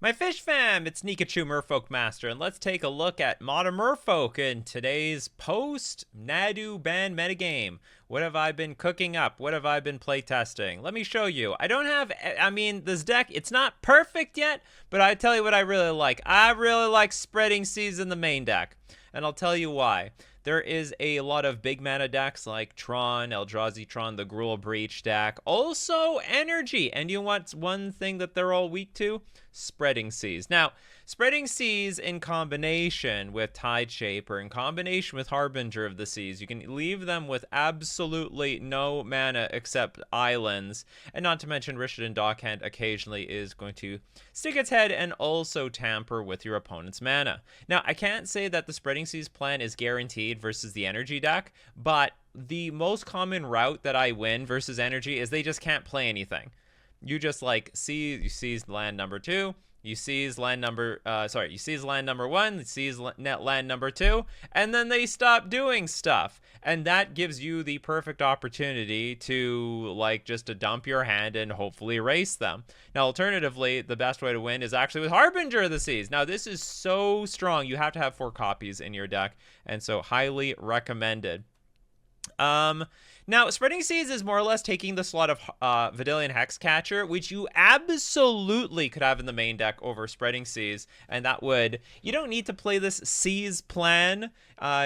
My fish fam, it's Nikachu Merfolk Master, and let's take a look at Modern Merfolk in today's post-Nadu ban metagame. What have I been cooking up? What have I been playtesting? Let me show you. I mean, this deck, it's not perfect yet, but I tell you what I really like. I really like spreading seas in the main deck, and I'll tell you why. There is a lot of big mana decks like Tron, Eldrazi Tron, the Gruul Breach deck. Also, Energy. And you know what's one thing that they're all weak to? Spreading Seas. Now, Spreading Seas in combination with Tide Shaper, in combination with Harbinger of the Seas, you can leave them with absolutely no mana except islands. And not to mention, Rishadan Dockhand occasionally is going to stick its head and also tamper with your opponent's mana. Now, I can't say that the Spreading Seas plan is guaranteed versus the Energy deck, but the most common route that I win versus Energy is they just can't play anything. You just like you seize land number 2, you seize land number you seize land number 1, you seize net land number 2, and then they stop doing stuff. And that gives you the perfect opportunity to like just to dump your hand and hopefully erase them. Now, alternatively, the best way to win is actually with Harbinger of the Seas. Now, this is so strong. You have to have 4 copies in your deck, and so highly recommended. Now, Spreading Seas is more or less taking the slot of Vidalian Hexcatcher, which you absolutely could have in the main deck over Spreading Seas, and that would... You don't need to play this Seas plan.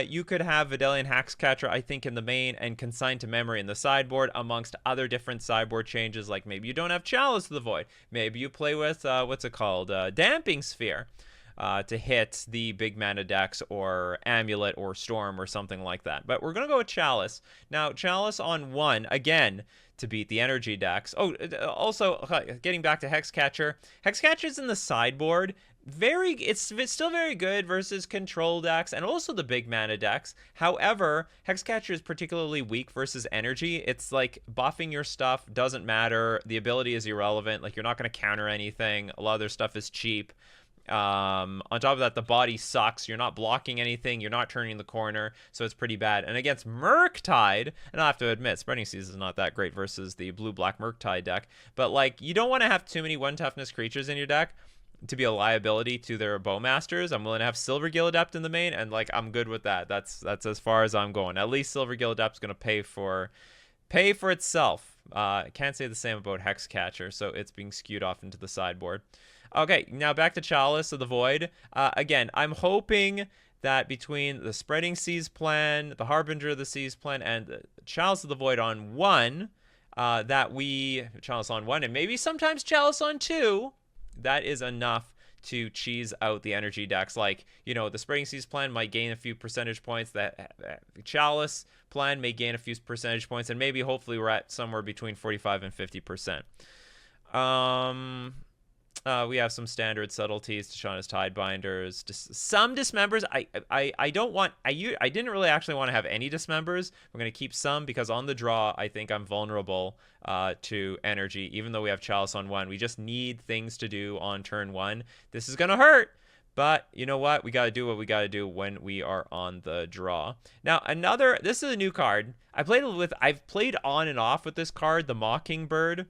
You could have Vidalian Hexcatcher, I think, in the main, and Consign to Memory in the sideboard, amongst other different sideboard changes, like maybe you don't have Chalice of the Void. Maybe you play with, Damping Sphere. To hit the big mana decks or Amulet or Storm or something like that. But we're going to go with Chalice. Now, Chalice on 1, again, to beat the Energy decks. Oh, also, getting back to Hexcatcher. Hexcatcher's in the sideboard. It's still very good versus control decks and also the big mana decks. However, Hexcatcher is particularly weak versus Energy. It's like buffing your stuff doesn't matter. The ability is irrelevant. Like, you're not going to counter anything. A lot of their stuff is cheap. On top of that, the body sucks. You're not blocking anything. You're not turning the corner, so it's pretty bad. And against Murktide, and I have to admit, Spreading Seas is not that great versus the blue-black Murktide deck, but like, you don't want to have too many 1-toughness creatures in your deck to be a liability to their Bowmasters. I'm willing to have Silvergill Adept in the main, and like, I'm good with that. That's as far as I'm going. At least Silvergill Adept's going to pay for itself. Can't say the same about Hexcatcher, so it's being skewed off into the sideboard. Okay, now back to Chalice of the Void. Again, I'm hoping that between the Spreading Seas plan, the Harbinger of the Seas plan, and the Chalice of the Void on 1, Chalice on 1, and maybe sometimes Chalice on 2, that is enough to cheese out the Energy decks. Like, you know, the Spreading Seas plan might gain a few percentage points. That Chalice plan may gain a few percentage points, and maybe hopefully we're at somewhere between 45 and 50%. We have some standard subtleties, Tishana's Tidebinders, some dismembers. I didn't really actually want to have any dismembers. We're going to keep some because on the draw, I think I'm vulnerable to Energy, even though we have Chalice on 1. We just need things to do on turn 1. This is going to hurt, but you know what? We got to do what we got to do when we are on the draw. Now, this is a new card. I've played on and off with this card, the Mockingbird.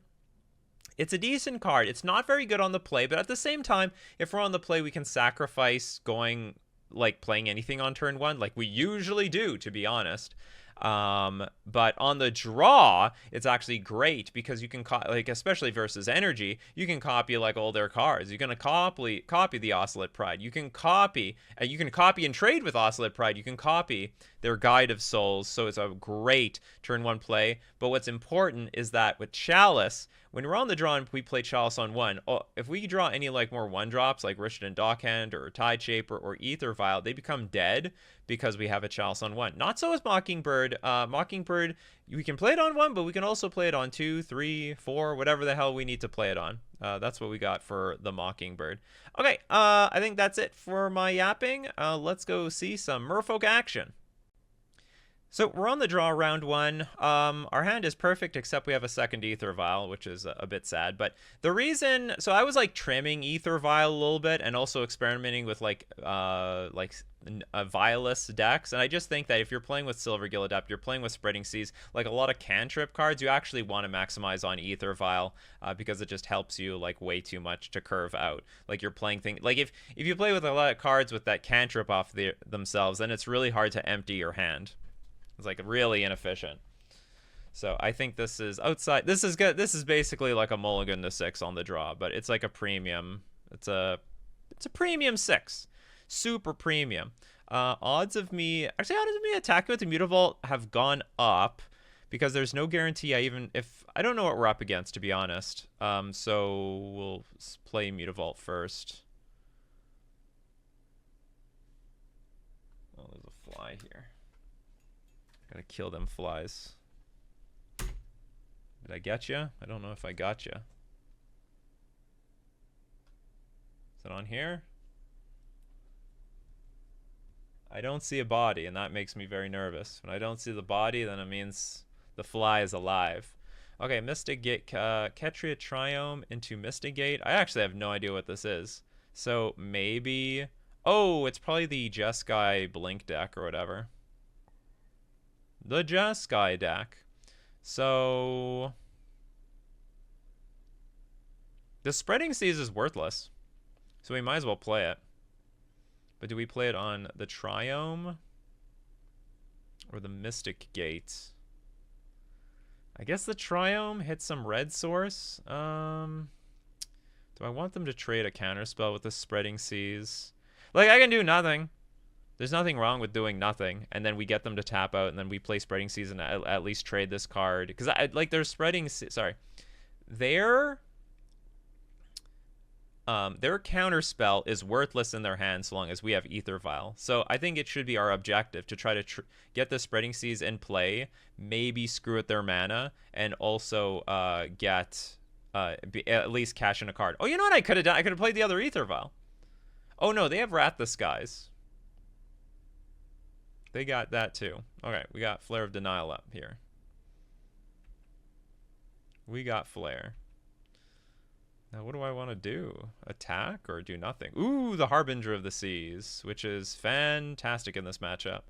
It's a decent card. It's not very good on the play, but at the same time, if we're on the play, we can sacrifice playing anything on turn 1, like we usually do, to be honest. But on the draw, it's actually great because you can especially versus Energy, you can copy like all their cards. You're gonna copy the Oscillate Pride. You can copy and trade with Oscillate Pride. You can copy their Guide of Souls. So it's a great turn 1 play. But what's important is that with Chalice, when we're on the draw and we play Chalice on 1, if we draw any like more 1-drops like Rishadan Dockhand or Tide Shaper or Ether Vial, they become dead because we have a Chalice on 1. Not so with Mockingbird. Mockingbird, we can play it on 1, but we can also play it on 2, 3, 4, whatever the hell we need to play it on. That's what we got for the Mockingbird. Okay, I think that's it for my yapping. Let's go see some Merfolk action. So we're on the draw round one. Our hand is perfect except we have a second Ether Vial, which is a bit sad. But the reason, so I was like trimming Ether Vial a little bit and also experimenting with like Vialless decks. And I just think that if you're playing with Silver Gill Adept, you're playing with Spreading Seas, like a lot of cantrip cards, you actually want to maximize on Ether Vial because it just helps you like way too much to curve out. Like you're playing things like if you play with a lot of cards with that cantrip off themselves, then it's really hard to empty your hand. It's like really inefficient. So I think this is outside. This is good. This is basically like a mulligan to 6 on the draw, but it's like a premium. It's a premium 6, super premium. Odds of me attacking with the Mutavault have gone up because there's no guarantee I don't know what we're up against, to be honest. So we'll play Mutavault first. Oh, there's a fly here. Gotta kill them flies. Did I get you? I don't know if I got you. Is it on here? I don't see a body, and that makes me very nervous. When I don't see the body, then it means the fly is alive. Okay, Mystic Gate, Ketria Triome into Mystic Gate. I actually have no idea what this is. So maybe... Oh, it's probably the Jeskai Blink deck or whatever. The Jeskai deck. So the Spreading Seas is worthless, so we might as well play it. But do we play it on the Triome or the Mystic Gate? I guess the Triome hits some red source. Do I want them to trade a counterspell with the Spreading Seas? Like, I can do nothing. There's nothing wrong with doing nothing, and then we get them to tap out, and then we play Spreading Seas and at least trade this card. Because their Spreading Seas, sorry, their counterspell is worthless in their hand so long as we have Ether Vial. So I think it should be our objective to try to get the Spreading Seas in play, maybe screw with their mana, and also at least cash in a card. Oh, you know what I could have done? I could have played the other Ether Vial. Oh no, they have Wrath the Skies. They got that too. Okay, we got Flare of Denial up here. We got Flare. Now, what do I want to do? Attack or do nothing? Ooh, the Harbinger of the Seas, which is fantastic in this matchup.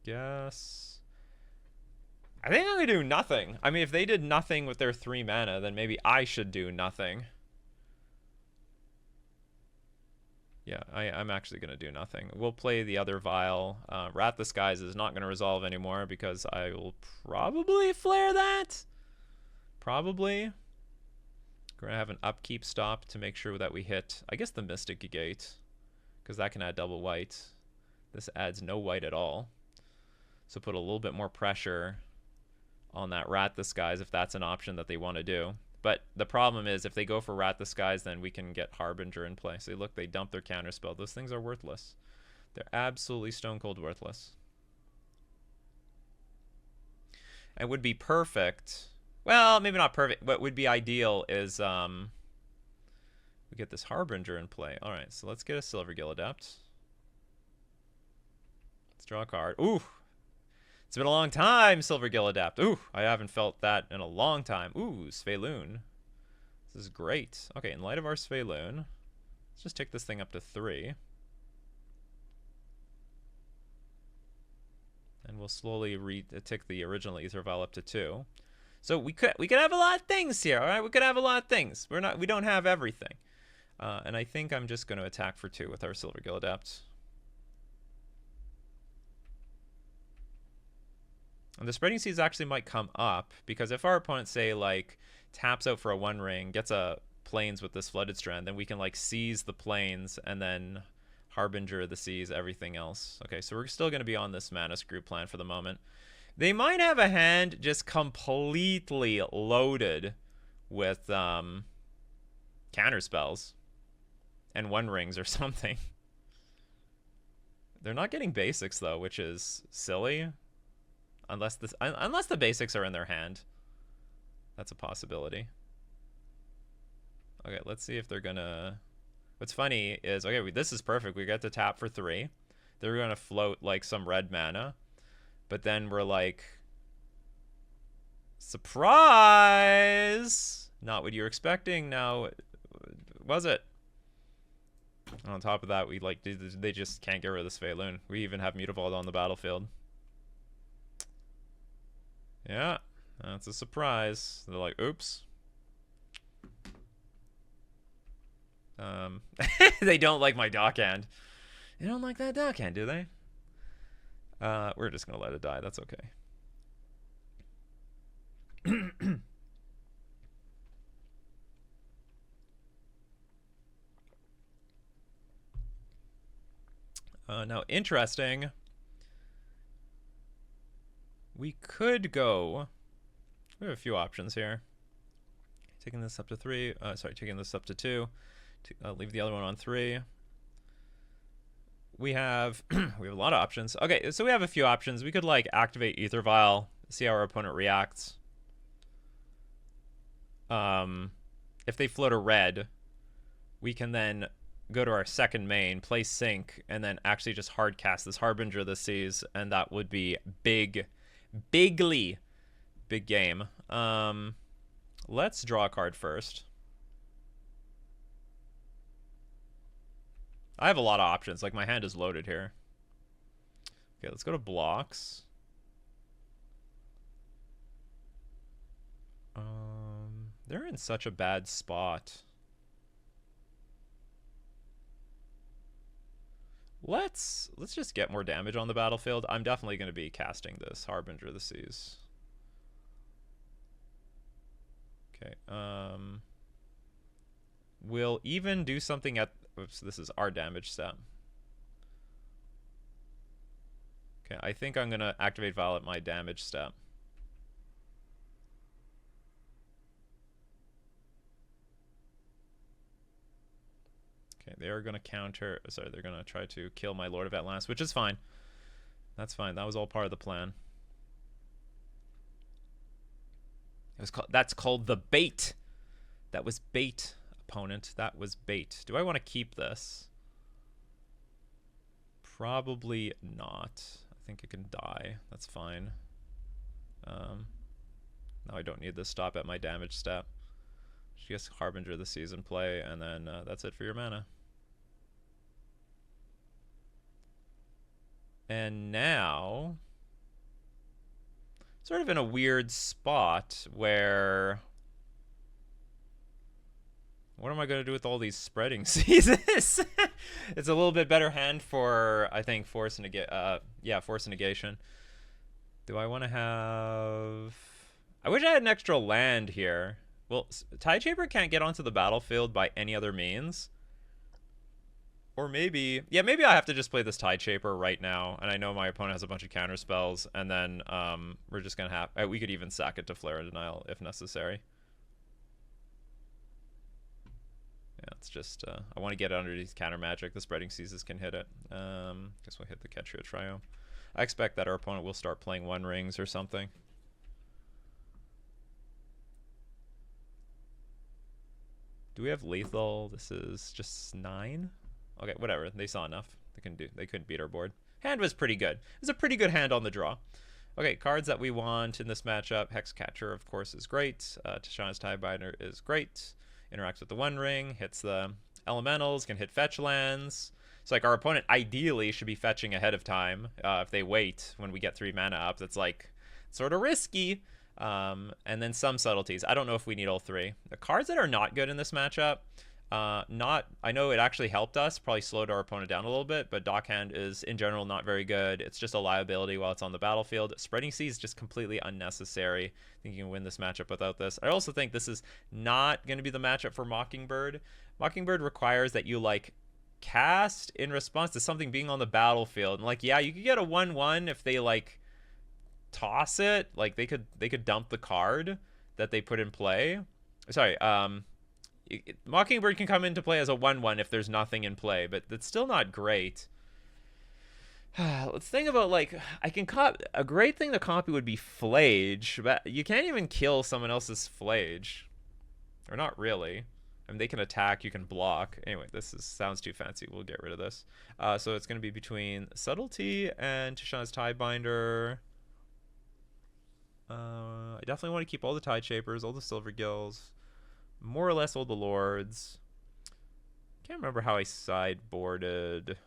Guess. I think I'm going to do nothing. I mean, if they did nothing with their 3 mana, then maybe I should do nothing. Yeah, I'm actually going to do nothing. We'll play the other Vial. Wrath the Skies is not going to resolve anymore because I will probably flare that. Probably. We're going to have an upkeep stop to make sure that we hit, I guess, the Mystic Gate, because that can add double white. This adds no white at all. So put a little bit more pressure on that Wrath the Skies if that's an option that they want to do. But the problem is if they go for Wrath the Skies, then we can get Harbinger in play. So look, they dump their counterspell. Those things are worthless. They're absolutely stone cold worthless. It would be perfect. Well, maybe not perfect. What would be ideal is we get this Harbinger in play. All right, so let's get a Silver Gill Adept. Let's draw a card. Ooh. It's been a long time, Silver Gill Adept. Ooh, I haven't felt that in a long time. Ooh, Svelune. This is great. Okay, in light of our Svelune, let's just take this thing up to 3. And we'll slowly tick the original Ether Vial up to 2. So we could have a lot of things here, all right? We could have a lot of things. We don't have everything. And I think I'm just going to attack for 2 with our Silver Gill Adept. And the Spreading Seas actually might come up, because if our opponent, say, like, taps out for a 1-ring, gets a Plains with this Flooded Strand, then we can, like, seize the Plains and then Harbinger of the Seas, everything else. Okay, so we're still going to be on this mana screw plan for the moment. They might have a hand just completely loaded with counterspells and 1-rings or something. They're not getting basics, though, which is silly. Unless the basics are in their hand. That's a possibility. Okay, let's see if they're gonna... What's funny is, okay, this is perfect. We get to tap for 3. They're going to float like some red mana. But then we're like, surprise! Not what you were expecting now, was it? And on top of that, we like, they just can't get rid of this Feilun. We even have Mutavault on the battlefield. Yeah, that's a surprise. They're like, oops. They don't like my dockhand. They don't like that dockhand, do they? We're just gonna let it die. That's okay. Now, interesting. We could go. We have a few options here. Taking this up to 3. Sorry, taking this up to 2. Leave the other one on 3. We have we have a lot of options. Okay, so we have a few options. We could like activate Ether Vial, see how our opponent reacts. If they float a red, we can then go to our second main, play Sync, and then actually just hard cast this Harbinger of the Seas, and that would be big game. Let's draw a card first. I have a lot of options. Like, my hand is loaded here. Okay, let's go to blocks. They're in such a bad spot. Let's just get more damage on the battlefield. I'm definitely going to be casting this Harbinger of the Seas. Okay. We'll even do something at... Oops, this is our damage step. Okay, I think I'm going to activate Vial at my damage step. Okay, they are going to counter... Sorry, they're going to try to kill my Lord of Atlantis, which is fine. That's fine. That was all part of the plan. That's called the bait. That was bait, opponent. That was bait. Do I want to keep this? Probably not. I think it can die. That's fine. Now I don't need this stop at my damage step. Just Harbinger of the Seas in play, and then that's it for your mana. And now, sort of in a weird spot where, what am I going to do with all these spreading seasons? It's a little bit better hand for, I think, Force Negation. Do I want to have... I wish I had an extra land here. Well, Tideshaper can't get onto the battlefield by any other means. Or maybe... Yeah, maybe I have to just play this Tideshaper right now. And I know my opponent has a bunch of counter spells. And then we're just going to have... we could even sack it to Flare and Denial if necessary. Yeah, it's just... I want to get it underneath counter magic. The Spreading Seasons can hit it. Guess we'll hit the Ketria Trio. I expect that our opponent will start playing One Rings or something. Do we have lethal? This is just 9. Okay, whatever. They saw enough. They couldn't beat our board. Hand was pretty good. It was a pretty good hand on the draw. Okay, cards that we want in this matchup. Hexcatcher, of course, is great. Tishana's Tidebinder is great. Interacts with the One Ring. Hits the elementals. Can hit fetch lands. So like our opponent ideally should be fetching ahead of time. If they wait when we get 3 mana up, that's like sort of risky. And then some subtleties. I don't know if we need all 3. The cards that are not good in this matchup, I know it actually helped us, probably slowed our opponent down a little bit, but Dockhand is in general not very good. It's just a liability while it's on the battlefield. Spreading Seas is just completely unnecessary. I think you can win this matchup without this. I also think this is not going to be the matchup for Mockingbird. Mockingbird requires that you like cast in response to something being on the battlefield. And like, yeah, you could get a 1/1 if they like toss it. Like they could dump the card that they put in play. Sorry, Mockingbird can come into play as a 1/1 if there's nothing in play, but that's still not great. Let's think about, like, I can a great thing to copy would be Flage, but you can't even kill someone else's Flage. Or not really. I mean, they can attack, you can block. Anyway, sounds too fancy. We'll get rid of this. So it's going to be between Subtlety and Tishana's Tidebinder. I definitely want to keep all the Tide Shapers, all the Silver Gills, more or less all the Lords. Can't remember how I sideboarded with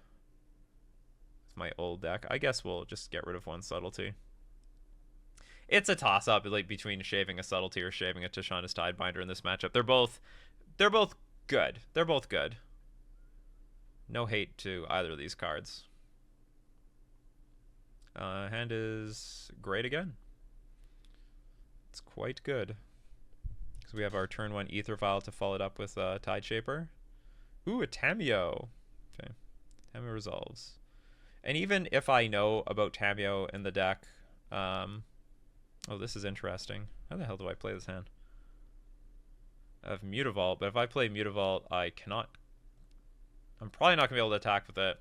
my old deck. I guess we'll just get rid of one Subtlety. It's a toss-up like between shaving a Subtlety or shaving a Tishana's Tidebinder in this matchup. They're both good. They're both good. No hate to either of these cards. Hand is great again. It's quite good. So we have our turn 1 Ether Vial to follow it up with Tide Shaper. Ooh, a Tamiyo. Okay. Tamiyo resolves. And even if I know about Tamiyo in the deck, oh, this is interesting. How the hell do I play this hand? I have Mutavault, but if I play Mutavault, I'm probably not going to be able to attack with it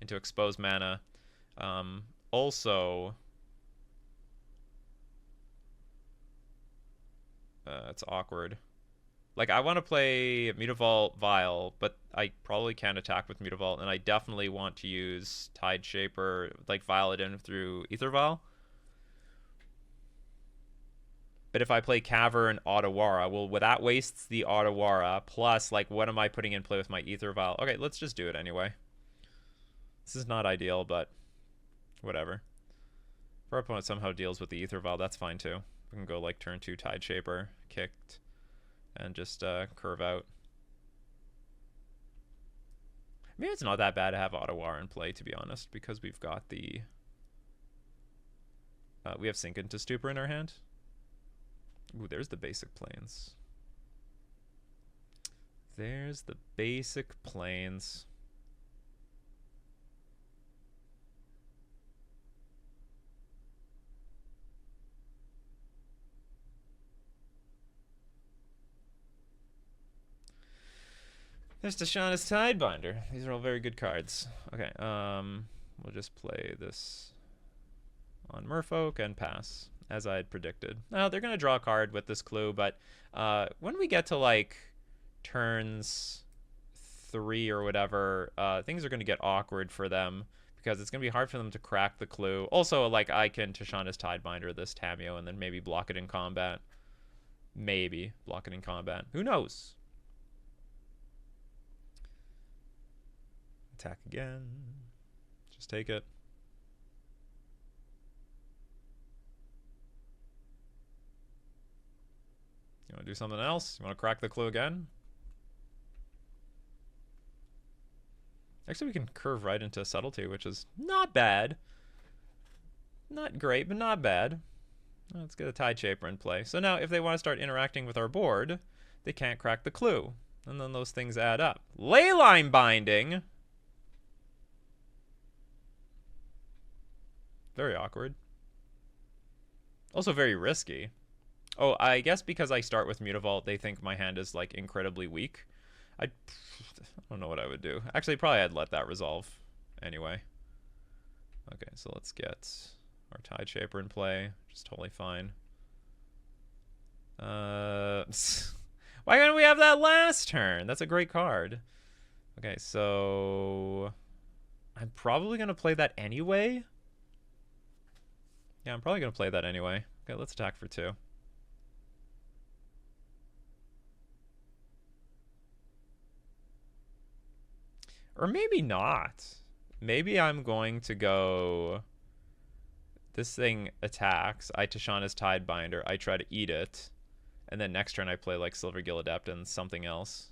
into exposed mana. Also, it's awkward. Like, I want to play Mutavault Vial, but I probably can't attack with Mutavault, and I definitely want to use Tide Shaper, like, Vial it in through Ether Vial. But if I play Cavern Otawara, well, that wastes the Otawara, plus, like, what am I putting in play with my Ether Vial? Okay, let's just do it anyway. This is not ideal, but whatever. If our opponent somehow deals with the Ether Vial, that's fine, too. We can go, like, turn 2 Tide Shaper, kicked, and just curve out. Maybe it's not that bad to have Otawara in play, to be honest, because we've got the... we have Sink into Stupor in our hand. Ooh, there's the basic planes. There's the basic planes. There's Tishana's Tidebinder. These are all very good cards. Okay, we'll just play this on Merfolk and pass, as I had predicted. Now, they're going to draw a card with this clue, but when we get to, like, turns 3 or whatever, things are going to get awkward for them, because it's going to be hard for them to crack the clue. Also, like, I can Tishana's Tidebinder this Tamiyo and then maybe block it in combat. Maybe block it in combat. Who knows? Attack again. Just take it. You want to do something else? You want to crack the clue again? Actually, we can curve right into Subtlety, which is not bad. Not great, but not bad. Let's get a Tide Shaper in play. So now, if they want to start interacting with our board, they can't crack the clue. And then those things add up. Leyline Binding! Very awkward. Also very risky. Oh, I guess because I start with Mutavault, they think my hand is, like, incredibly weak. I don't know what I would do. Actually, probably I'd let that resolve anyway. Okay, so let's get our Tide Shaper in play, which is totally fine. Why couldn't we have that last turn? That's a great card. Okay, so I'm probably going to play that anyway. Yeah, I'm probably going to play that anyway. Okay, let's attack for 2. Or maybe not. Maybe I'm going to go... This thing attacks. I Tishana's Tidebinder. I try to eat it. And then next turn I play, like, Silvergill Adept and something else.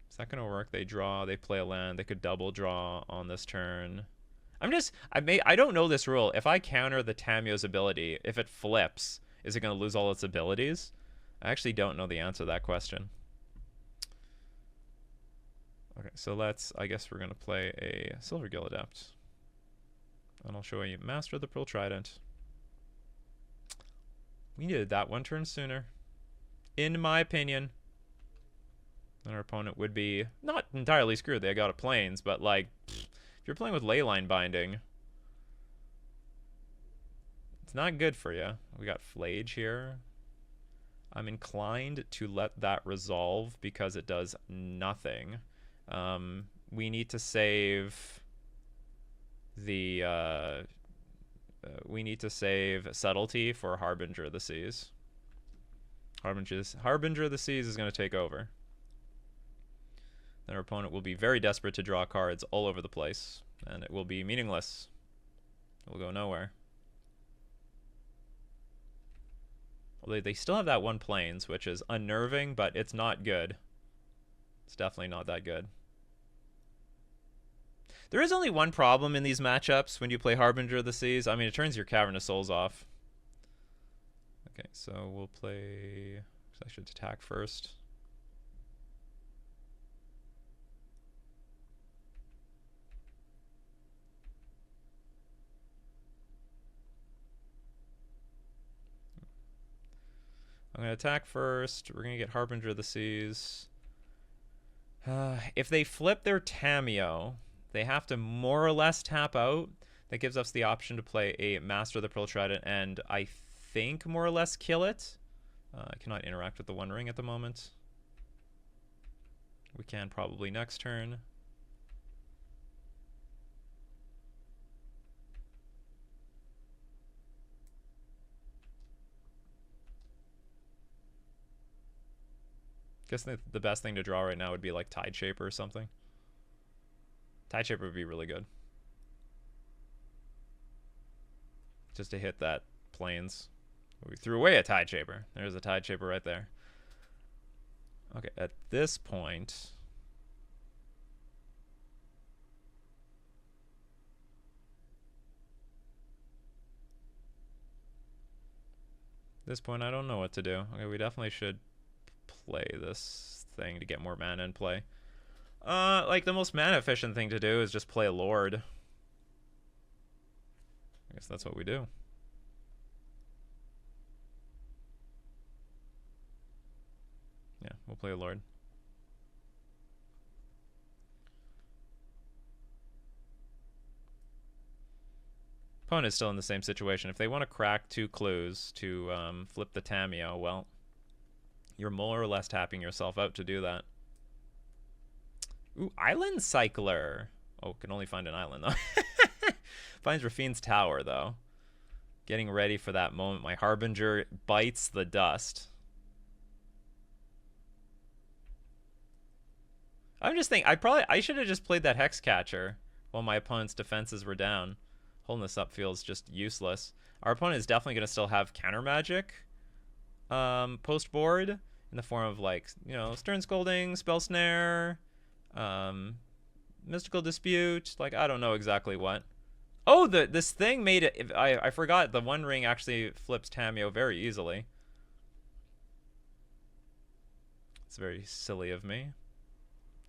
Is that going to work? They draw, they play a land, they could double draw on this turn. I don't know this rule. If I counter the Tamiyo's ability, if it flips, is it going to lose all its abilities? I actually don't know the answer to that question. Okay, so I guess we're going to play a Silvergill Adept. And I'll show you Master of the Pearl Trident. We needed that one turn sooner, in my opinion. And our opponent would be not entirely screwed. They got a plains, but, like, if you're playing with Leyline Binding, it's not good for you. We got Flage here. I'm inclined to let that resolve because it does nothing. We need to save the we need to save Subtlety for Harbinger of the Seas. Harbinger of the Seas is going to take over. Then our opponent will be very desperate to draw cards all over the place, and it will be meaningless. It will go nowhere. Well, they still have that one Plains, which is unnerving, but it's not good. It's definitely not that good. There is only one problem in these matchups when you play Harbinger of the Seas. I mean, it turns your Cavernous Souls off. Okay, so we'll play... I should attack first. I'm going to attack first. We're going to get Harbinger of the Seas. If they flip their Tamiyo, they have to more or less tap out. That gives us the option to play a Master of the Pearl Trident and I think more or less kill it. I cannot interact with the One Ring at the moment. We can probably next turn. Guess the best thing to draw right now would be like Tide Shaper or something. Tide Shaper would be really good. Just to hit that Plains. We threw away a Tide Shaper. There's a Tide Shaper right there. Okay, at this point... I don't know what to do. Okay, we definitely should play this thing to get more mana in play. Like the most mana efficient thing to do is just play a Lord. I guess that's what we do. Yeah, we'll play a Lord. Opponent is still in the same situation. If they want to crack 2 clues to flip the Tamiyo, well, you're more or less tapping yourself out to do that. Ooh, Island Cycler. Oh, can only find an island, though. Finds Rafine's Tower, though. Getting ready for that moment. My Harbinger bites the dust. I'm just thinking, I should have just played that Hexcatcher while my opponent's defenses were down. Holding this up feels just useless. Our opponent is definitely going to still have counter magic post board in the form of, like, you know, Stern Scolding, Spell Snare, Mystical Dispute, like, I don't know exactly what. Oh, this thing made it. I forgot the One Ring actually flips Tamiyo very easily. It's very silly of me.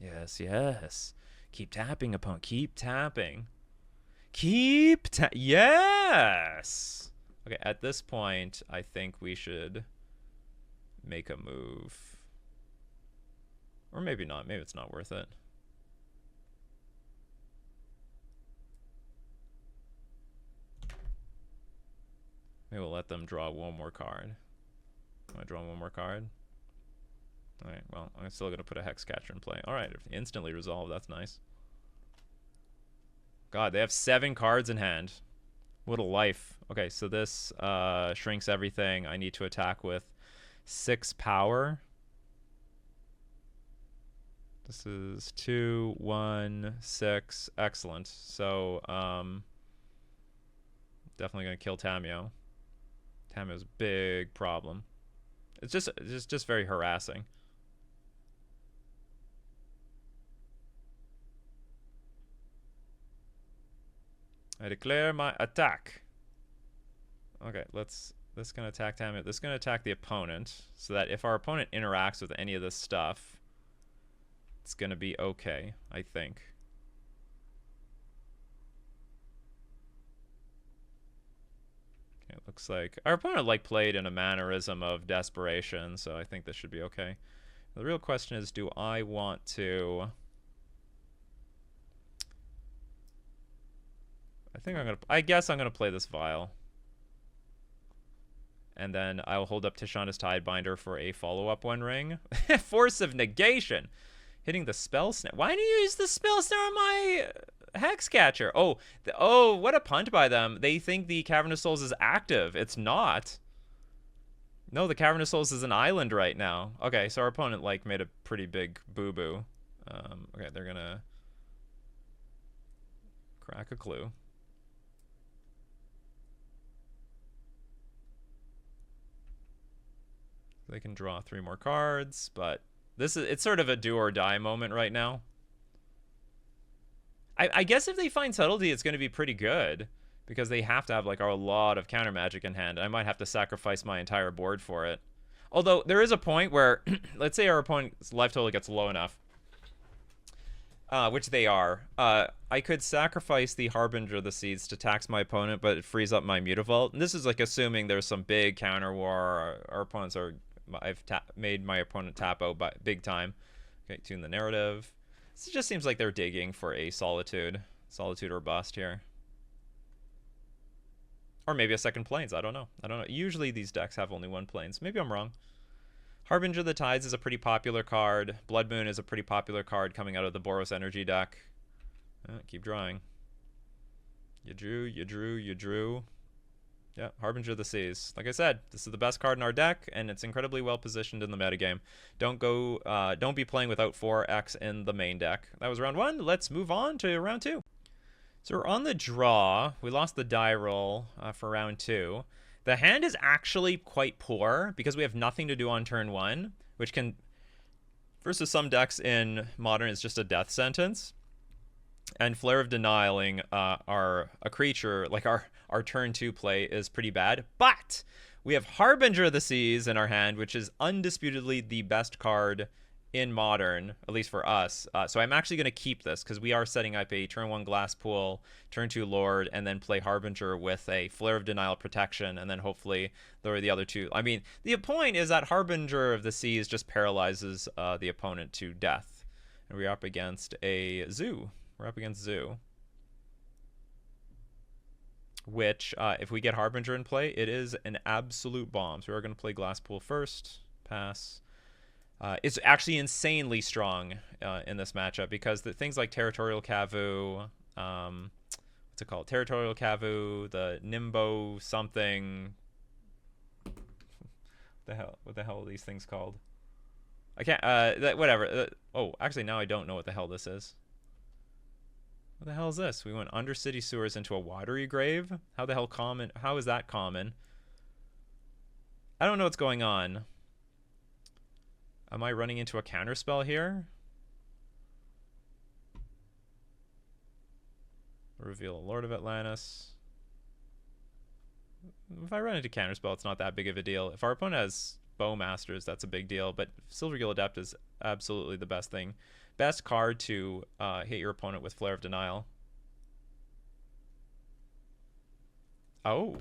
Yes, yes. Keep tapping, opponent. Keep tapping. Yes! Okay, at this point, I think we should make a move. Or maybe not. Maybe it's not worth it. Maybe we'll let them draw one more card. Want to draw one more card? Alright, well, I'm still going to put a Hexcatcher in play. Alright, instantly resolved. That's nice. God, they have 7 cards in hand. What a life. Okay, so this shrinks everything. I need to attack with 6 power. This is 2, 1, 6. Excellent. So, definitely going to kill Tamiyo. Tamiyo's a big problem. It's just very harassing. I declare my attack. Okay, this is going to attack Tamiyo. This is going to attack the opponent, so that if our opponent interacts with any of this stuff, it's going to be okay, I think. Okay, it looks like our opponent played in a mannerism of desperation, so I think this should be okay. The real question is, do I want to I guess I'm gonna play this Vial. And then I'll hold up Tishanda's Tidebinder for a follow-up One Ring. Force of Negation. Hitting the Spell Snare. Why didn't you use the Spell Snare on my Hexcatcher? Oh, what a punt by them. They think the Cavern of Souls is active. It's not. No, the Cavern of Souls is an island right now. Okay, so our opponent, like, made a pretty big boo-boo. Okay, they're gonna crack a clue. They can draw 3 more cards, but it's sort of a do or die moment right now. I guess if they find Subtlety, it's going to be pretty good because they have to have like a lot of counter magic in hand. I might have to sacrifice my entire board for it. Although there is a point where, let's say our opponent's life total gets low enough, which they are. I could sacrifice the Harbinger of the Seeds to tax my opponent, but it frees up my Mutavault. And this is like assuming there's some big counter war. Our opponents are. I've made my opponent tap out by big time. Okay, tune the narrative. This just seems like they're digging for a Solitude or bust here. Or maybe a second Plains, I don't know. Usually these decks have only 1 Plains. Maybe I'm wrong. Harbinger of the Tides is a pretty popular card. Blood Moon is a pretty popular card coming out of the Boros Energy deck. Keep drawing. You drew. Yeah, Harbinger of the Seas. Like I said, this is the best card in our deck, and it's incredibly well positioned in the metagame. Don't be playing without 4X in the main deck. That was round 1. Let's move on to round 2. So we're on the draw. We lost the die roll for round 2. The hand is actually quite poor because we have nothing to do on turn 1, which can, versus some decks in Modern, is just a death sentence. And Flare of Denying a creature, like our turn 2 play is pretty bad. But we have Harbinger of the Seas in our hand, which is undisputedly the best card in Modern, at least for us. So I'm actually going to keep this because we are setting up a turn 1 Glass Pool, turn 2 Lord, and then play Harbinger with a Flare of Denial protection, and then hopefully lower the other 2. I mean, the point is that Harbinger of the Seas just paralyzes the opponent to death. And we're up against a Zoo. We're up against Zoo. Which, if we get Harbinger in play, it is an absolute bomb. So we're going to play Glass Pool first. Pass. It's actually insanely strong in this matchup because things like Territorial Kavu, what's it called? Territorial Kavu, the Nimbo something. What the hell are these things called? I can't. Whatever. Oh, actually, now I don't know what the hell this is. What the hell is this? We went under city sewers into a watery grave? How the hell common? How is that common? I don't know what's going on. Am I running into a counterspell here? Reveal Lord of Atlantis. If I run into counterspell, it's not that big of a deal. If our opponent has Bowmasters, that's a big deal. But Silvergill Adept is absolutely the best thing. Best card to hit your opponent with Flare of Denial. Oh.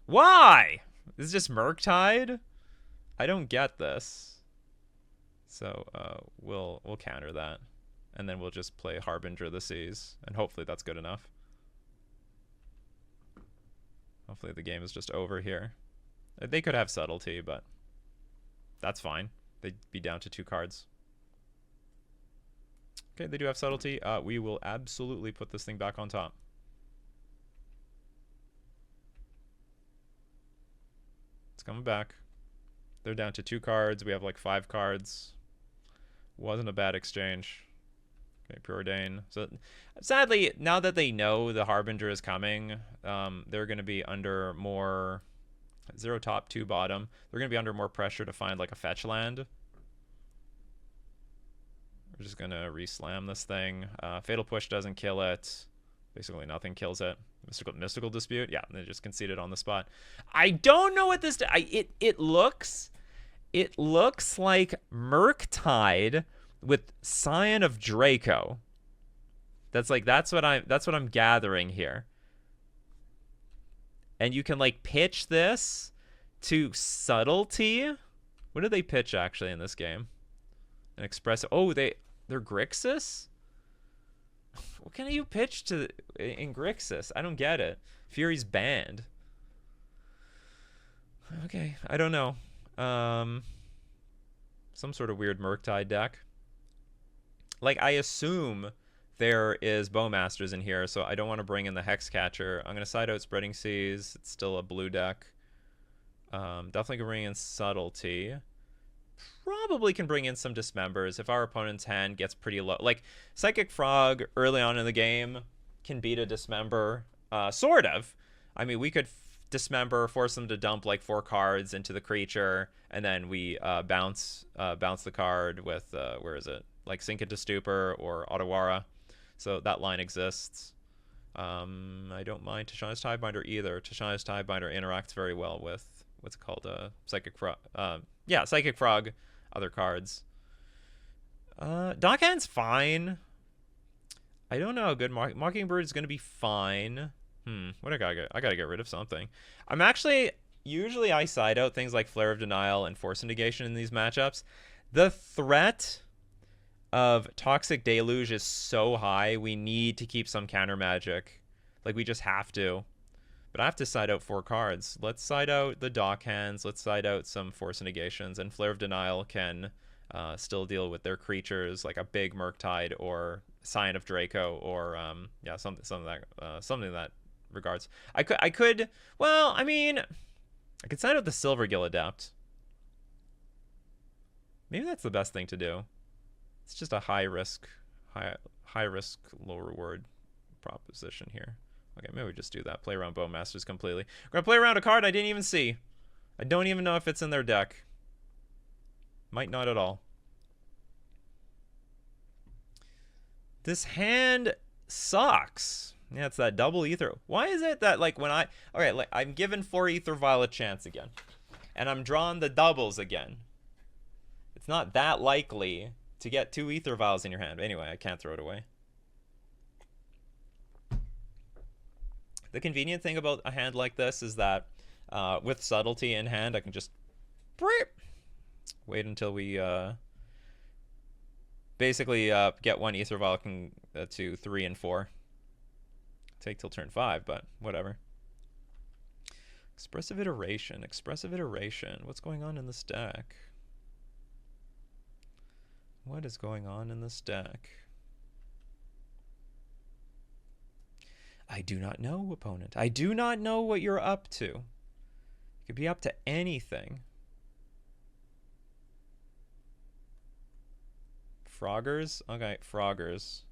Why? This is just Murktide? I don't get this. So we'll counter that. And then we'll just play Harbinger of the Seas. And hopefully that's good enough. Hopefully the game is just over here. They could have Subtlety, but that's fine. They'd be down to 2 cards. Okay, they do have Subtlety. We will absolutely put this thing back on top. It's coming back. They're down to 2 cards. We have like 5 cards. Wasn't a bad exchange. Okay, Preordain. So sadly, now that they know the Harbinger is coming, they're going to be under more 0 top, 2 bottom. They're going to be under more pressure to find like a fetch land. We're just going to re-slam this thing. Fatal Push doesn't kill it. Basically nothing kills it. Mystical Dispute? Yeah, they just conceded on the spot. I don't know what this... It looks like Murktide with Scion of Draco. That's what I'm gathering here. And you can like pitch this to Subtlety. What do they pitch actually in this game? An Express. Oh, they're Grixis? What can you pitch to in Grixis? I don't get it. Fury's banned. Okay, I don't know. Some sort of weird Murktide deck. Like, I assume there is Bowmasters in here, so I don't want to bring in the Hexcatcher. I'm going to side out Spreading Seas. It's still a blue deck. Definitely can bring in Subtlety. Probably can bring in some Dismembers if our opponent's hand gets pretty low. Like, Psychic Frog early on in the game can beat a Dismember. Sort of. I mean, we could Dismember, force them to dump like 4 cards into the creature, and then we bounce the card with, where is it? Like Sink into Stupor or Otawara. So that line exists. I don't mind Tishana's Tidebinder either. Tishana's Tidebinder interacts very well with, what's it called? Psychic Frog. Yeah, Psychic Frog, other cards. Dockhand's fine. I don't know. Good Mockingbird is going to be fine. What I gotta get rid of something. I'm actually, usually I side out things like Flare of Denial and Force of Negation in these matchups. The threat of Toxic Deluge is so high, we need to keep some counter magic. Like, we just have to. But I have to side out 4 cards. Let's side out the Dockhands. Let's side out some Force of Negations. And Flare of Denial can still deal with their creatures, like a big Murktide or Scion of Draco, or yeah, something in that regards. I could. Well, I mean, I could side out the Silver Gill Adept. Maybe that's the best thing to do. It's just a high risk, low reward proposition here. Okay, maybe we just do that. Play around Bowmasters completely. We're gonna play around a card I didn't even see. I don't even know if it's in their deck. Might not at all. This hand sucks. Yeah, it's that double ether. Why is it that, like, when okay, like, I'm given 4 Ether Vial a chance again, and I'm drawing the doubles again. It's not that likely to get 2 Ether Vials in your hand. Anyway, I can't throw it away. The convenient thing about a hand like this is that with Subtlety in hand, I can just wait until we basically get 1 Ether Vial to 3 and 4. Take till turn 5, but whatever. Expressive Iteration. Expressive Iteration. What's going on in this deck? What is going on in this deck? I do not know, opponent. I do not know what you're up to. You could be up to anything. Froggers? Okay, Froggers.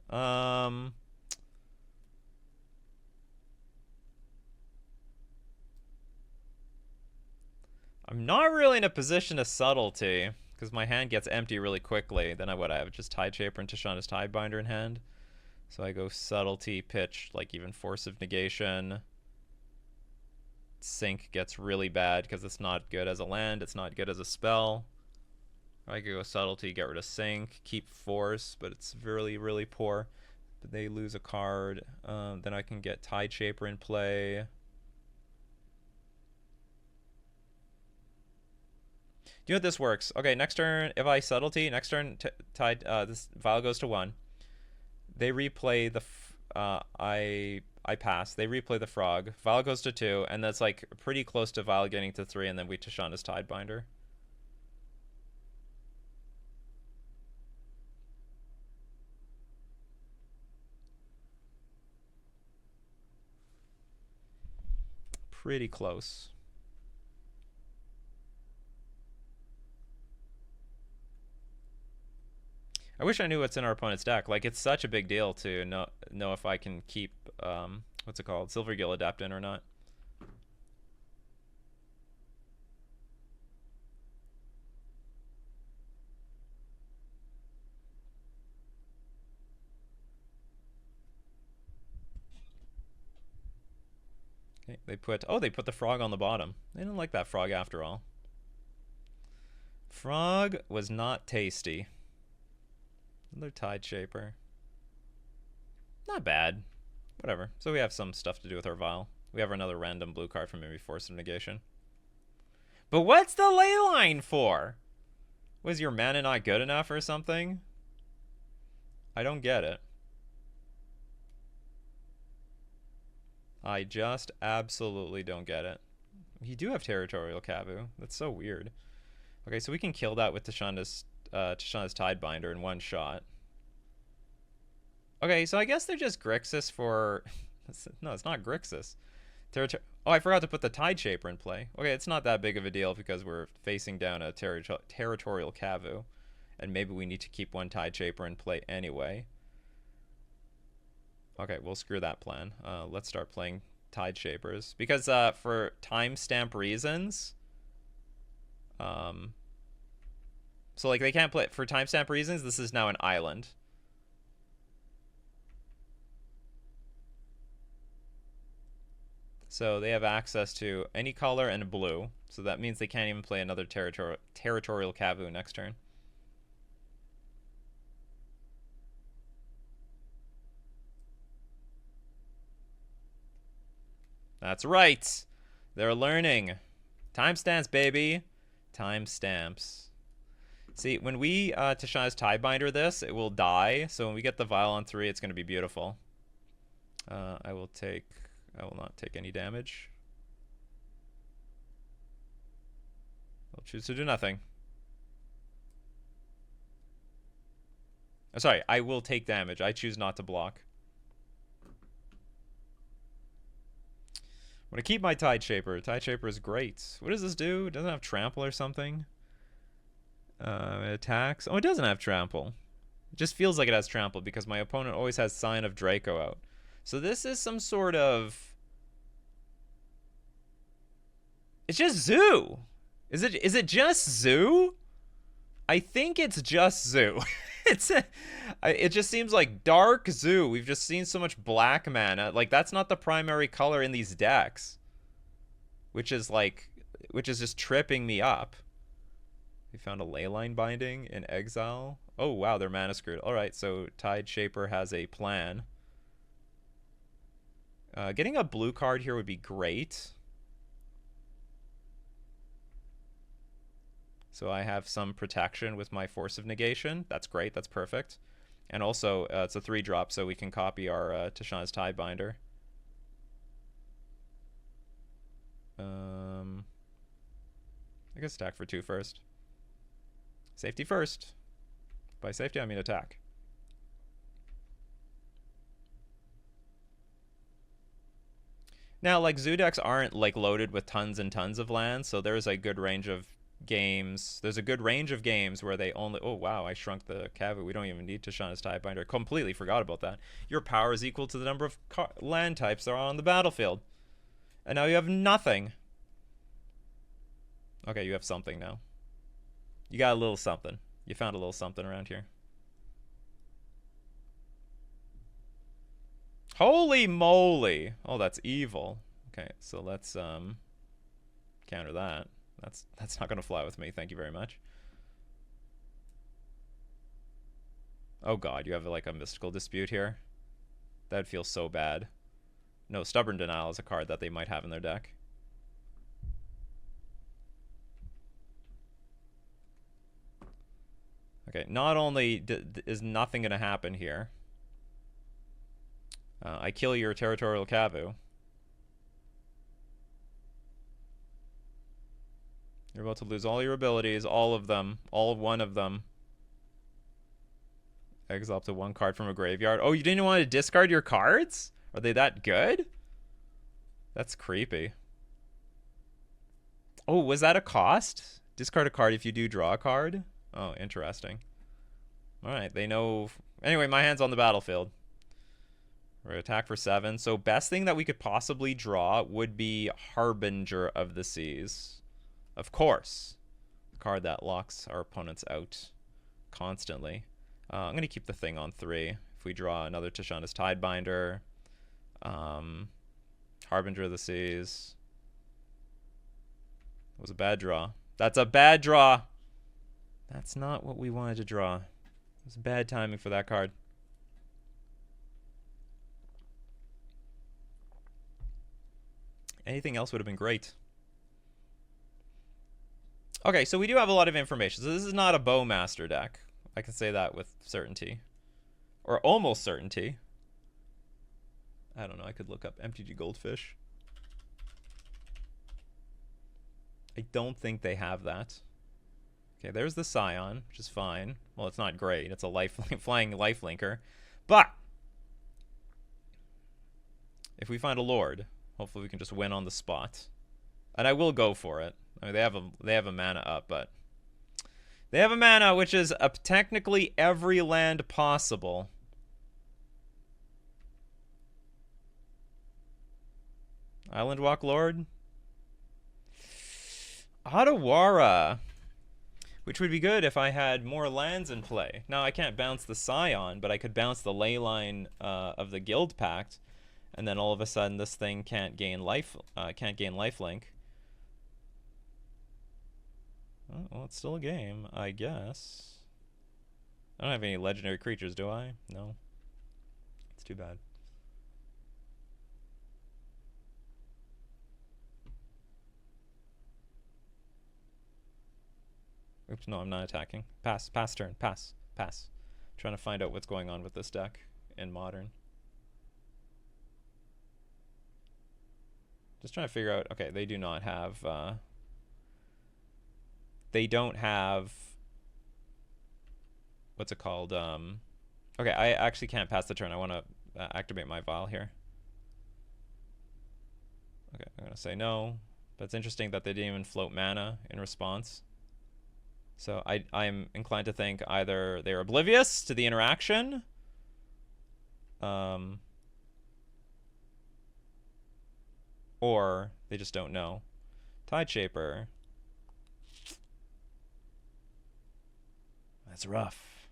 I'm not really in a position of Subtlety, because my hand gets empty really quickly. Then I have just Tideshaper and Tishana's Tidebinder in hand. So I go Subtlety, pitch, like even Force of Negation. Sink gets really bad because it's not good as a land. It's not good as a spell. I could go Subtlety, get rid of Sink, keep Force, but it's really, really poor. But they lose a card. Then I can get Tideshaper in play. Do you know what this works? Okay, next turn, if I Subtlety, next turn, this Vial goes to 1. They replay the, I pass. They replay the Frog. Vial goes to 2, and that's like pretty close to Vial getting to 3, and then we Tishana's Tidebinder. Pretty close. I wish I knew what's in our opponent's deck. Like, it's such a big deal to know if I can keep, what's it called, Silver Gill Adept in or not. Okay, they put the Frog on the bottom. They didn't like that Frog after all. Frog was not tasty. Another Tideshaper. Not bad. Whatever. So we have some stuff to do with our Vial. We have another random blue card from maybe Force of Negation. But what's the ley line for? Was your mana not good enough or something? I don't get it. I just absolutely don't get it. You do have Territorial Kavu. That's so weird. Okay, so we can kill that with Tishana's Tidebinder in one shot. Okay, so I guess they're just Grixis for... No, it's not Grixis. Oh, I forgot to put the Tide Shaper in play. Okay, it's not that big of a deal because we're facing down a Territorial Kavu. And maybe we need to keep one Tide Shaper in play anyway. Okay, we'll screw that plan. Let's start playing Tide Shapers. Because for timestamp reasons... So, like, they can't play... For timestamp reasons, this is now an island. So they have access to any color and blue. So that means they can't even play another Territorial Kavu next turn. That's right. They're learning. Timestamps, baby. Timestamps. See, when we Tishana's Tidebinder this, it will die. So when we get the Vial on 3, it's going to be beautiful. I will not take any damage. I'll choose to do nothing. Oh, sorry, I will take damage. I choose not to block. I'm going to keep my Tide Shaper. Tide Shaper is great. What does this do? It doesn't have trample or something? It attacks. Oh, it doesn't have trample. It just feels like it has trample because my opponent always has Sign of Draco out. So this is some sort of... It's just Zoo. Is it just Zoo? I think it's just Zoo. It just seems like dark Zoo. We've just seen so much black mana. Like, that's not the primary color in these decks. Which is just tripping me up. We found a Leyline Binding in Exile. Oh, wow, they're mana screwed. Alright, so Tide Shaper has a plan. Getting a blue card here would be great. So I have some protection with my Force of Negation. That's great. That's perfect. And also, it's a 3-drop, so we can copy our Tishana's Tidebinder. I guess attack for 2 first. Safety first. By safety, I mean attack. Now, like, Zoo decks aren't, like, loaded with tons and tons of lands, so there's a good range of games. There's a good range of games where they only... Oh, wow, I shrunk the Kavu. We don't even need Tishana's Tidebinder. Completely forgot about that. Your power is equal to the number of land types that are on the battlefield. And now you have nothing. Okay, you have something now. You got a little something. You found a little something around here. Holy moly! Oh, that's evil. Okay, so let's counter that. That's not gonna fly with me. Thank you very much. Oh god, you have like a mystical dispute here. That'd feel so bad. No, Stubborn Denial is a card that they might have in their deck. Okay, not only is nothing gonna happen here. I kill your Territorial Kavu. You're about to lose all your abilities, all of them, all one of them. Exile up to 1 card from a graveyard. Oh, you didn't want to discard your cards? Are they that good? That's creepy. Oh, was that a cost? Discard a card if you do draw a card? Oh, interesting. Alright, they know... Anyway, my hand's on the battlefield. We're gonna attack for 7. So best thing that we could possibly draw would be Harbinger of the Seas. Of course. The card that locks our opponents out constantly. I'm going to keep the thing on 3. If we draw another Tishana's Tidebinder. Harbinger of the Seas. That was a bad draw. That's a bad draw! That's not what we wanted to draw. It was bad timing for that card. Anything else would have been great. Okay, so we do have a lot of information. So this is not a Bowmaster deck. I can say that with certainty. Or almost certainty. I don't know. I could look up MTG Goldfish. I don't think they have that. Okay, there's the Scion, which is fine. Well, it's not great. It's a flying lifelinker. But if we find a Lord, hopefully we can just win on the spot. And I will go for it. I mean, they have a mana up, but they have a mana which is technically every land possible. Island Walk Lord? Otawara. Which would be good if I had more lands in play. Now, I can't bounce the Scion, but I could bounce the Leyline of the Guild Pact, and then all of a sudden this thing can't gain lifelink. Oh, well, it's still a game, I guess. I don't have any legendary creatures, do I? No. It's too bad. Oops, no, I'm not attacking. Pass turn, pass. Trying to find out what's going on with this deck in Modern. Just trying to figure out, okay, they do not have, they don't have, what's it called? Okay, I actually can't pass the turn. I want to activate my vial here. Okay, I'm going to say no, but it's interesting that they didn't even float mana in response. So I'm inclined to think either they're oblivious to the interaction, or they just don't know. Tide Shaper. That's rough.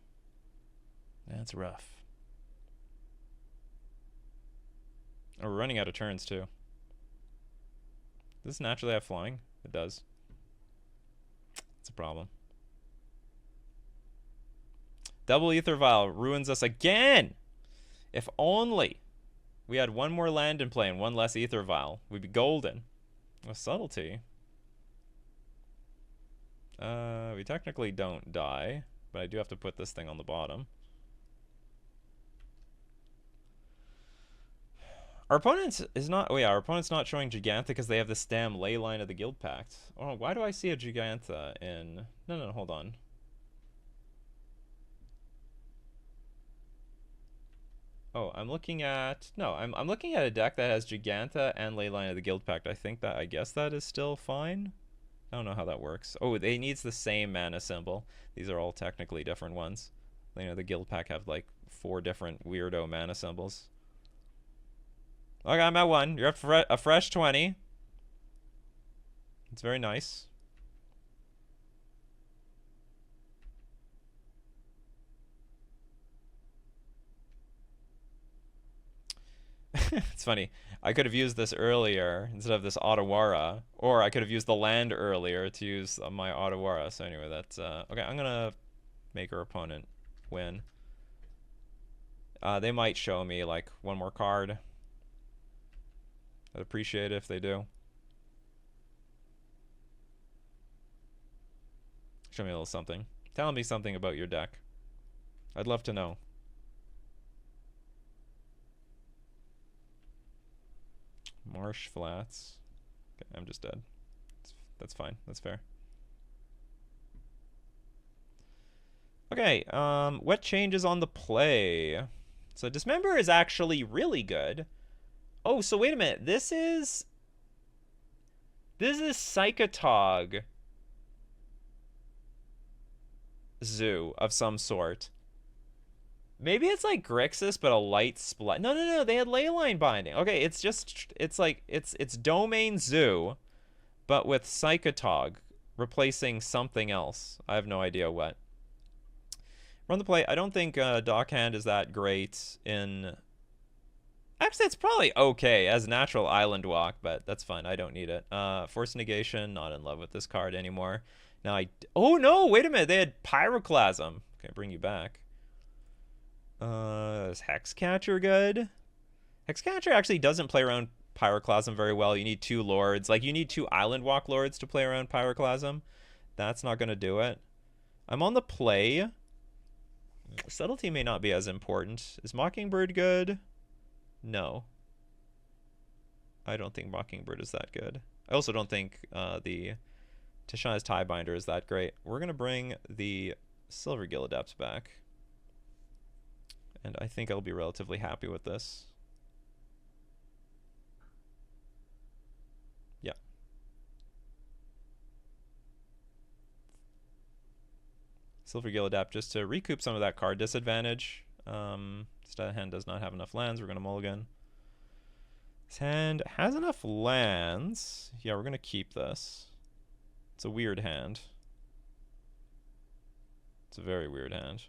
That's rough. Oh, we're running out of turns, too. Does this naturally have flying? It does. It's a problem. Double Ether Vial ruins us again! If only we had one more land in play and one less Ether Vial, we'd be golden. With Subtlety. We technically don't die, but I do have to put this thing on the bottom. Our opponent's is not. Oh yeah, our opponent's not showing Gigantha because they have this damn ley line of the Guild Pact. Oh, why do I see a Gigantha in? No, hold on. Oh, I'm looking at I'm looking at a deck that has Gigantha and Leyline of the Guild Pact. I guess that is still fine. I don't know how that works. Oh, it needs the same mana symbol. These are all technically different ones. You know, the Guild Pack have like 4 different weirdo mana symbols. Okay, I'm at 1. You're up for a fresh 20. It's very nice. It's funny. I could have used this earlier instead of this Otawara, or I could have used the land earlier to use my Otawara. So anyway, that's okay. I'm gonna make our opponent win. They might show me like one more card. I'd appreciate it if they do. Show me a little something. Tell me something about your deck. I'd love to know. Marsh Flats. Okay, I'm just dead. That's fine. That's fair. Okay, what changes on the play? So Dismember is actually really good. Oh, so wait a minute. This is Psychotog Zoo of some sort. Maybe it's like Grixis, but a light split. No. They had Leyline binding. Okay, it's Domain Zoo, but with Psychotog replacing something else. I have no idea what. Run the play. I don't think Dockhand is that great in. Actually, it's probably okay as natural Island Walk, but that's fine. I don't need it. Force Negation. Not in love with this card anymore. Now Oh no! Wait a minute. They had Pyroclasm. Okay, bring you back. Is Hexcatcher good? Hexcatcher actually doesn't play around Pyroclasm very well. You need 2 lords. Like, you need 2 Island Walk lords to play around Pyroclasm. That's not going to do it. I'm on the play. Subtlety may not be as important. Is Mockingbird good? No. I don't think Mockingbird is that good. I also don't think the Tishana's Tiebinder is that great. We're going to bring the Silver Adept back. And I think I'll be relatively happy with this. Yeah. Silver Adept just to recoup some of that card disadvantage. This hand does not have enough lands. We're going to mulligan. This hand has enough lands. Yeah, we're going to keep this. It's a weird hand. It's a very weird hand.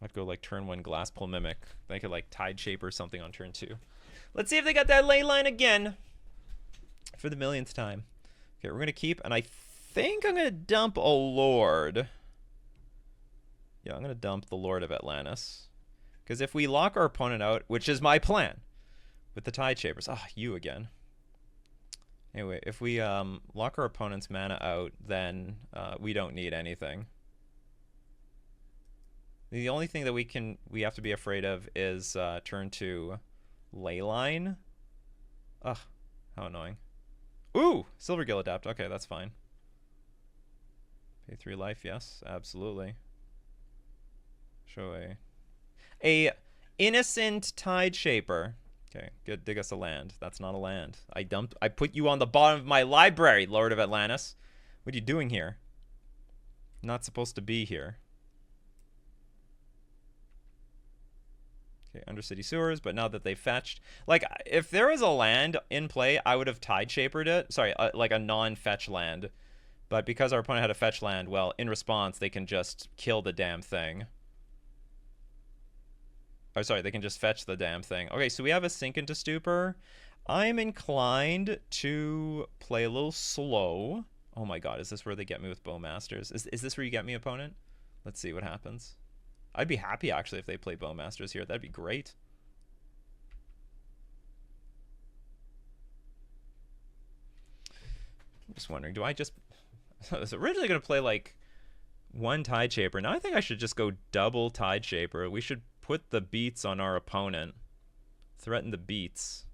I'd go like turn 1 Glasspool Mimic. They could like Tide Shape or something on turn 2. Let's see if they got that ley line again for the millionth time. Okay, we're going to keep, and I think I'm going to dump a Lord. Yeah, I'm going to dump the Lord of Atlantis. Because if we lock our opponent out, which is my plan, with the Tide Shapers. Ah, you again. Anyway, if we lock our opponent's mana out, then we don't need anything. The only thing that we have to be afraid of is turn 2 Leyline. Ugh, how annoying. Ooh, Silver Adept. Okay, that's fine. Pay 3 life, yes, absolutely. Show a innocent Tide Shaper. Okay, good. Dig us a land. That's not a land. I put you on the bottom of my library, Lord of Atlantis. What are you doing here? Not supposed to be here. Okay, Undercity Sewers, but now that they've fetched... Like, if there was a land in play, I would have Tide Shapered it. Sorry, like a non-fetch land. But because our opponent had a fetch land, well, in response, they can just kill the damn thing. Oh, sorry, they can just fetch the damn thing. Okay, so we have a Sink into Stupor. I'm inclined to play a little slow. Oh my god, is this where they get me with Bowmasters? Is this where you get me, opponent? Let's see what happens. I'd be happy, actually, if they play Bowmasters here. That'd be great. I'm just wondering, do I just... I was originally going to play, like, 1 Tide Shaper. Now I think I should just go double Tide Shaper. We should put the beats on our opponent. Threaten the beats.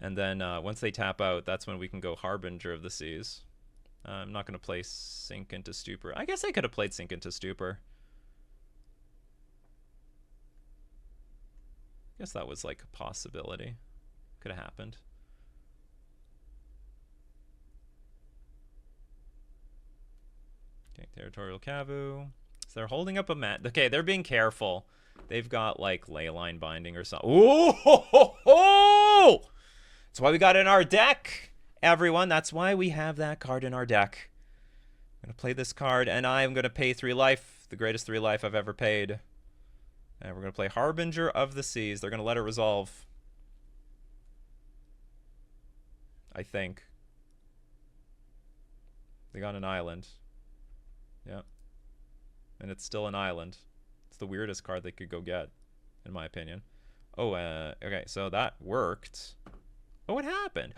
And then once they tap out, that's when we can go Harbinger of the Seas. I'm not going to play Sink into Stupor. I guess I could have played Sink into Stupor. I guess that was like a possibility. Could have happened. Okay, Territorial Kavu. So they're holding up a mat. Okay, they're being careful. They've got like Leyline Binding or something. Ooh, ho, ho, ho! That's why we got it in our deck, everyone. That's why we have that card in our deck. I'm going to play this card, and I'm going to pay 3 life. The greatest 3 life I've ever paid. And we're going to play Harbinger of the Seas. They're going to let it resolve. I think. They got an island. Yeah. And it's still an island. It's the weirdest card they could go get, in my opinion. Oh, okay, so that worked. Oh, what happened?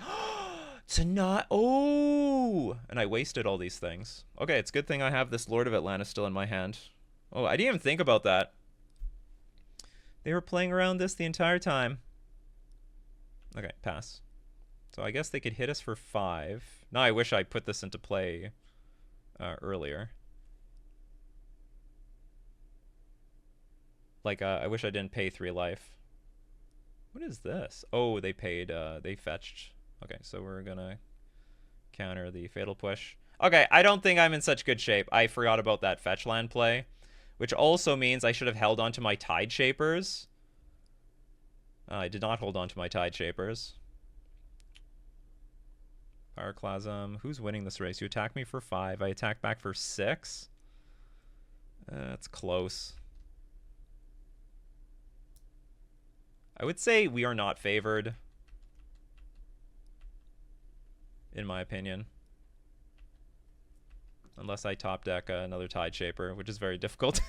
To not... Oh! And I wasted all these things. Okay, it's a good thing I have this Lord of Atlantis still in my hand. Oh, I didn't even think about that. They were playing around this the entire time. Okay, pass. So I guess they could hit us for 5. Now I wish I put this into play earlier. Like, I wish I didn't pay 3 life. What is this? Oh, they paid, they fetched. Okay, so we're gonna counter the Fatal Push. Okay, I don't think I'm in such good shape. I forgot about that fetch land play, which also means I should have held on to my Tide Shapers. I did not hold on to my Tide Shapers. Pyroclasm. Who's winning this race? You attack me for 5. I attack back for 6. That's close. I would say we are not favored, in my opinion. Unless I top deck another Tide Shaper, which is very difficult.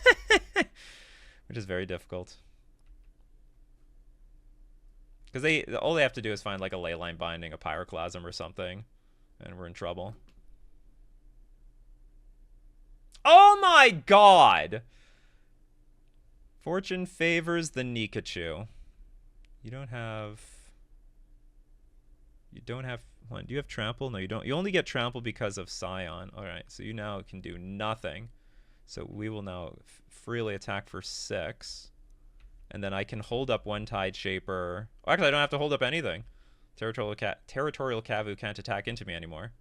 Which is very difficult. Because all they have to do is find like a Leyline Binding, a Pyroclasm or something, and we're in trouble. Oh my god! Fortune favors the Nikachu. You don't have You don't have one. Do you have trample? No, you don't. You only get trample because of Scion. All right, so you now can do nothing. So we will now freely attack for 6. And then I can hold up one Tide Shaper. Oh, actually, I don't have to hold up anything. Territorial Cavu can't attack into me anymore.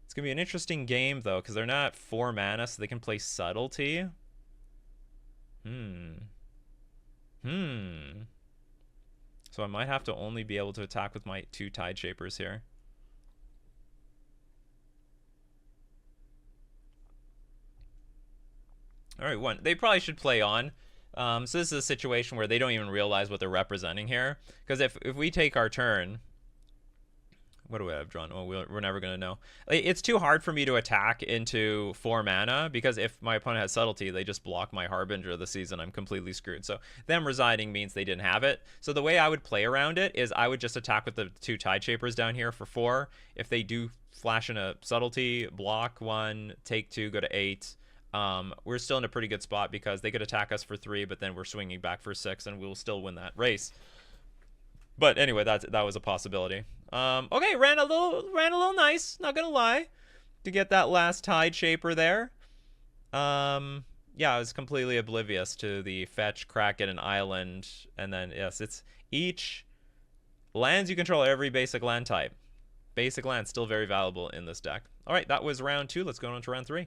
It's going to be an interesting game, though, because they're not 4 mana, so they can play Subtlety. So I might have to only be able to attack with my 2 Tide Shapers here. All right, 1. They probably should play on. So this is a situation where they don't even realize what they're representing here. Because if we take our turn... What do we have drawn? Well, we're never going to know. It's too hard for me to attack into 4 mana, because if my opponent has Subtlety, they just block my Harbinger of the Season. I'm completely screwed. So them residing means they didn't have it. So the way I would play around it is I would just attack with the 2 Tide Shapers down here for 4. If they do flash in a Subtlety, block 1, take 2, go to 8. We're still in a pretty good spot because they could attack us for 3, but then we're swinging back for 6, and we'll still win that race. But anyway, that was a possibility. Okay, ran a little nice, not gonna lie, to get that last Tide Shaper there. Yeah, I was completely oblivious to the fetch, Kraken, and Island, and then yes, it's each lands you control every basic land type. Basic land still very valuable in this deck. All right, that was round 2. Let's go on to round 3.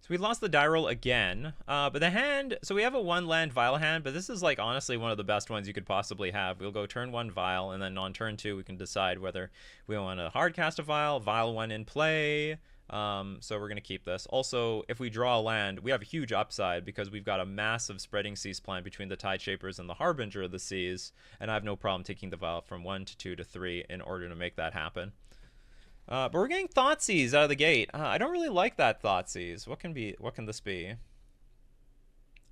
So we lost the die roll again, but the hand, so we have a 1-land Vial hand, but this is like honestly one of the best ones you could possibly have. We'll go turn 1 Vial, and then on turn 2 we can decide whether we want to hard cast a Vial 1 in play. So we're going to keep this. Also, if we draw a land, we have a huge upside because we've got a massive Spreading Seas plan between the Tide Shapers and the Harbinger of the Seas, and I have no problem taking the Vial from 1 to 2 to 3 in order to make that happen. But we're getting Thoughtseize out of the gate. I don't really like that Thoughtseize. What can this be?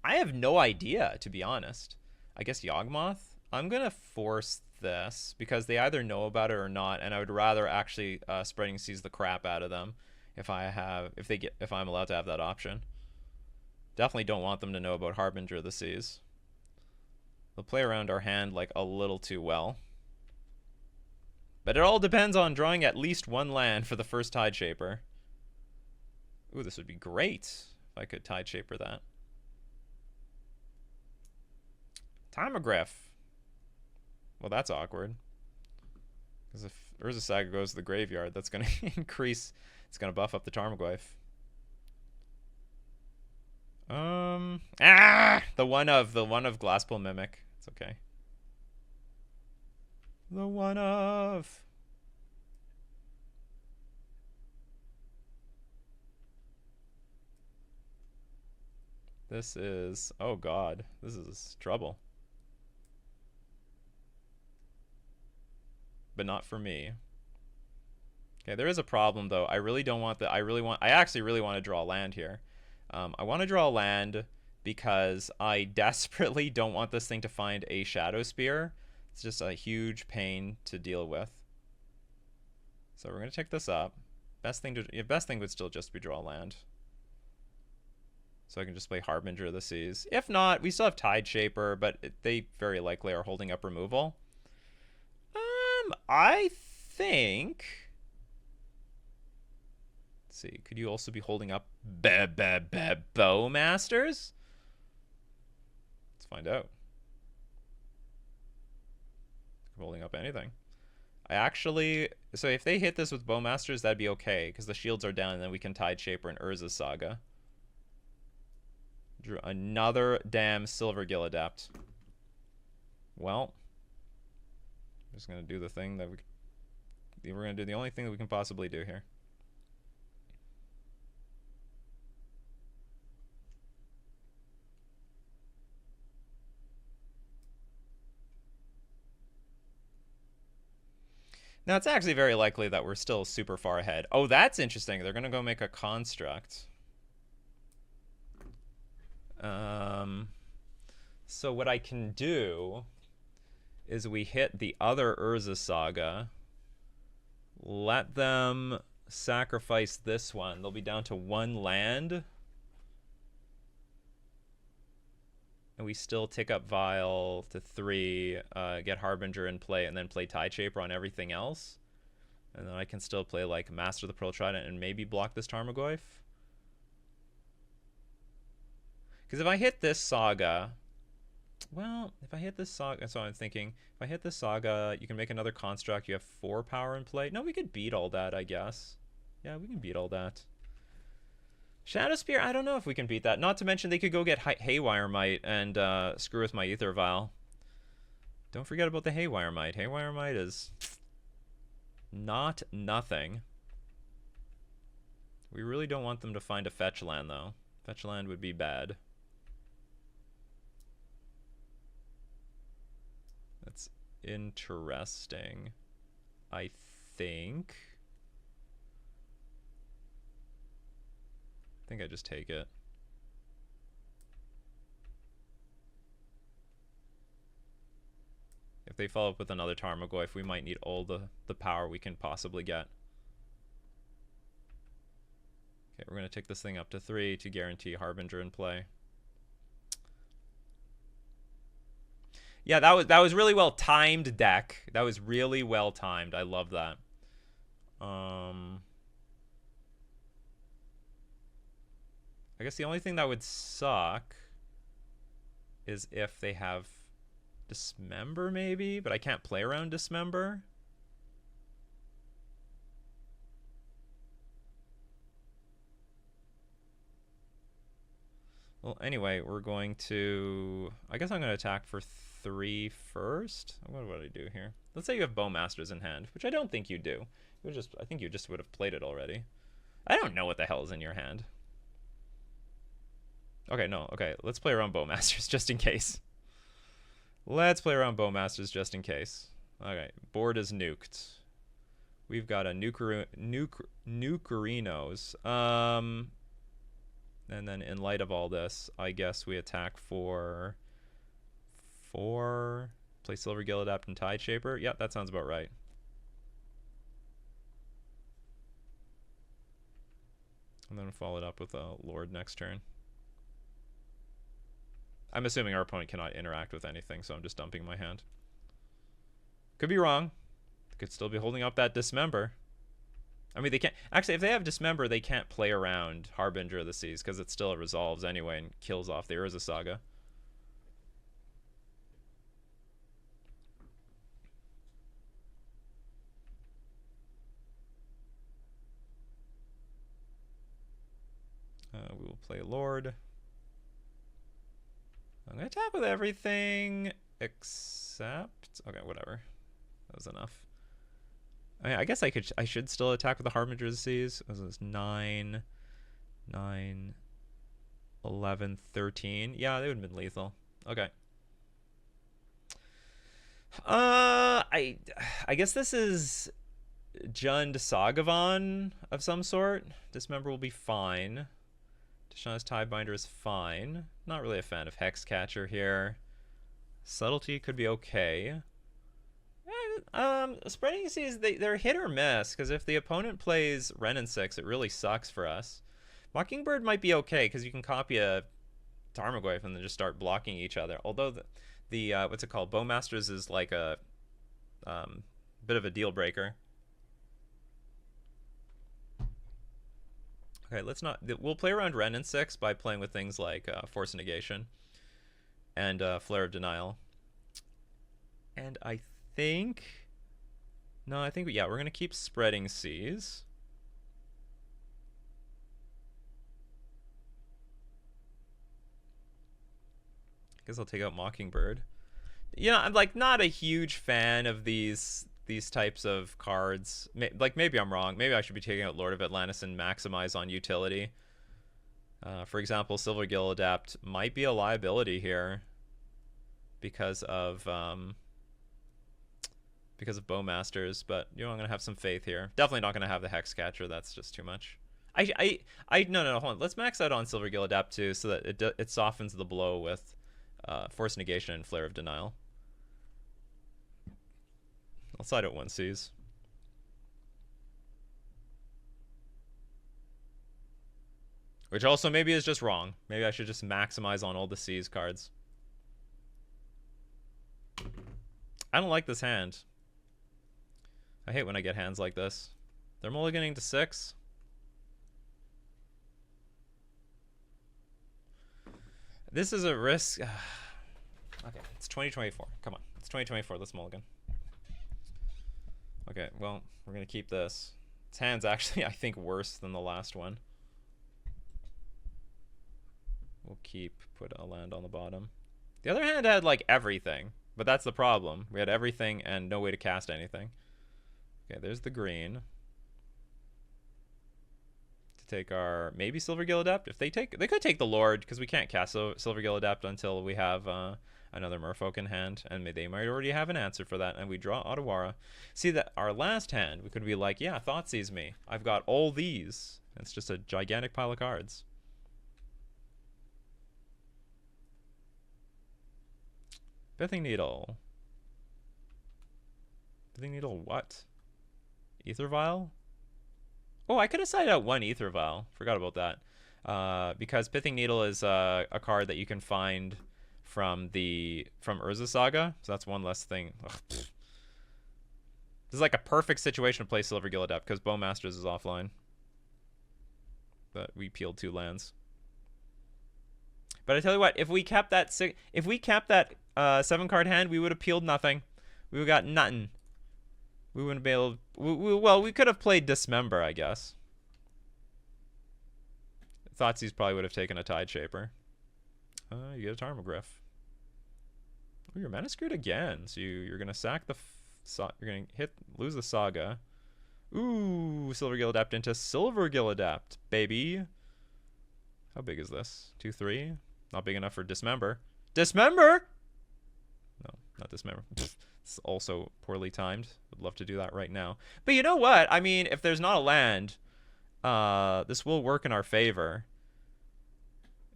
I have no idea, to be honest. I guess Yawgmoth? I'm gonna force this because they either know about it or not, and I would rather actually Spreading Seas the crap out of them if I'm allowed to have that option. Definitely don't want them to know about Harbinger of the Seas. They'll play around our hand like a little too well. But it all depends on drawing at least 1 land for the first Tide Shaper. Ooh, this would be great if I could Tide Shaper that. Timogryph. Well, that's awkward. Because if Urza Saga goes to the graveyard, that's going to increase. It's going to buff up the Tarmogoyf. The one of Glasspool Mimic. It's okay. The one of. This is, oh god, this is trouble. But not for me. Okay, there is a problem though. I really don't want the, I actually really want to draw land here. I want to draw land because I desperately don't want this thing to find a Shadow Spear. It's just a huge pain to deal with. So we're going to take this up. Best thing would still just be draw land. So I can just play Harbinger of the Seas. If not, we still have Tide Shaper, but they very likely are holding up removal. I think... Let's see, could you also be holding up Bowmasters? Let's find out. Holding up anything. So if they hit this with Bowmasters, that'd be okay, because the shields are down, and then we can Tide Shaper and Urza Saga. Drew another damn Silvergill Adept. Well, I'm just going to do the thing that we're going to do the only thing that we can possibly do here. Now, it's actually very likely that we're still super far ahead. Oh, that's interesting. They're going to go make a construct. So what I can do is we hit the other Urza Saga. Let them sacrifice this one. They'll be down to 1 land. and we still tick up Vial to 3, get Harbinger in play, and then play Tide Shaper on everything else. And then I can still play like Master of the Pearl Trident and maybe block this Tarmogoyf. Because if I hit this Saga, well, if I hit this Saga, that's what I'm thinking. If I hit this Saga, you can make another Construct. You have 4 power in play. No, we could beat all that, I guess. Yeah, we can beat all that. Shadow Spear, I don't know if we can beat that. Not to mention they could go get Haywire Might and screw with my Ether Vial. Don't forget about the Haywire Might. Haywire Might is not nothing. We really don't want them to find a fetch land, though. Fetch land would be bad. That's interesting. I think I just take it. If they follow up with another Tarmogoyf, we might need all the power we can possibly get. Okay, we're going to take this thing up to 3 to guarantee Harbinger in play. Yeah, that was really well timed deck. That was really well timed. I love that. I guess the only thing that would suck is if they have Dismember maybe, but I can't play around Dismember. Well, anyway, we're going to... I guess I'm going to attack for 3 first. What would I do here? Let's say you have Bowmasters in hand, which I don't think you do. I think you just would have played it already. I don't know what the hell is in your hand. Okay, no. Okay, let's play around Bowmasters just in case. Let's play around Bowmasters just in case. Okay, board is nuked. We've got a Nukarinos. And then in light of all this, I guess we attack for 4. Play Silvergill Adapt and Tide Shaper. Yep, that sounds about right. And then follow it up with a Lord next turn. I'm assuming our opponent cannot interact with anything, so I'm just dumping my hand. Could be wrong. Could still be holding up that Dismember. I mean, they can't... Actually, if they have Dismember, they can't play around Harbinger of the Seas, because it still resolves anyway and kills off the Urza Saga. We will play Lord. I'm going to attack with everything except... Okay, whatever. That was enough. I mean, I guess I should still attack with the Harbinger of the Seas. This is 9, 11, 13. Yeah, they would have been lethal. Okay. I guess this is Jund Sagavan of some sort. Dismember will be fine. Tishana's Tidebinder is fine. Not really a fan of Hexcatcher here. Subtlety could be okay. Spreading Seas, they're hit or miss, because if the opponent plays Wrenn and 6, it really sucks for us. Mockingbird might be okay, because you can copy a Tarmogoyf and then just start blocking each other. Although the what's it called? Bowmasters is like a bit of a deal breaker. Okay, let's not... We'll play around Wrenn and 6 by playing with things like Force Negation and Flare of Denial. And I think... No, I think... Yeah, we're going to keep Spreading Seas. I guess I'll take out Mockingbird. You know, I'm like not a huge fan of these types of cards. Like, maybe I'm wrong. Maybe I should be taking out Lord of Atlantis and maximize on utility. For example, Silvergill Adapt might be a liability here because of Bowmasters, but you know, I'm gonna have some faith here. Definitely not gonna have the Hexcatcher. That's just too much. No, hold on. Let's max out on Silvergill Adapt too, so that it softens the blow with Force Negation and Flare of Denial. I'll side out 1 Seas. Which also maybe is just wrong. Maybe I should just maximize on all the Seas cards. I don't like this hand. I hate when I get hands like this. They're mulliganing to 6. This is a risk. Okay, it's 2024. Come on. It's 2024. Let's mulligan. Okay, well, we're going to keep this. This hand's actually, I think, worse than the last one. We'll put a land on the bottom. The other hand had, like, everything. But that's the problem. We had everything and no way to cast anything. Okay, there's the green. To take our, maybe Silvergill Adept. If they could take the Lord, because we can't cast Silvergill Adept until we have another Merfolk in hand. And they might already have an answer for that. And we draw Otawara. See, that our last hand, we could be like, yeah, Thoughtseize me. I've got all these. It's just a gigantic pile of cards. Pithing Needle. Pithing Needle what? Ether Vial? Oh, I could have sided out one Ether Vial. Forgot about that. Because Pithing Needle is a card that you can find from Urza Saga. So that's one less thing. Ugh, this is like a perfect situation to play Silvergill Adept because Bowmasters is offline. But we peeled 2 lands. But I tell you what, if we kept that 7-card hand, we would have peeled nothing. We would have got nothing. We wouldn't be able. Well, we could have played Dismember, I guess. Thoughtseize probably would have taken a Tide Shaper. You get a Tarmogoyf. Oh, you're mana screwed again. So you're gonna sack the. You're gonna lose the Saga. Ooh, Silvergill Adept into Silvergill Adept, baby. How big is this? 2/3. Not big enough for Dismember. Dismember! No, not Dismember. It's also poorly timed. Would love to do that right now. But you know what? I mean, if there's not a land, this will work in our favor.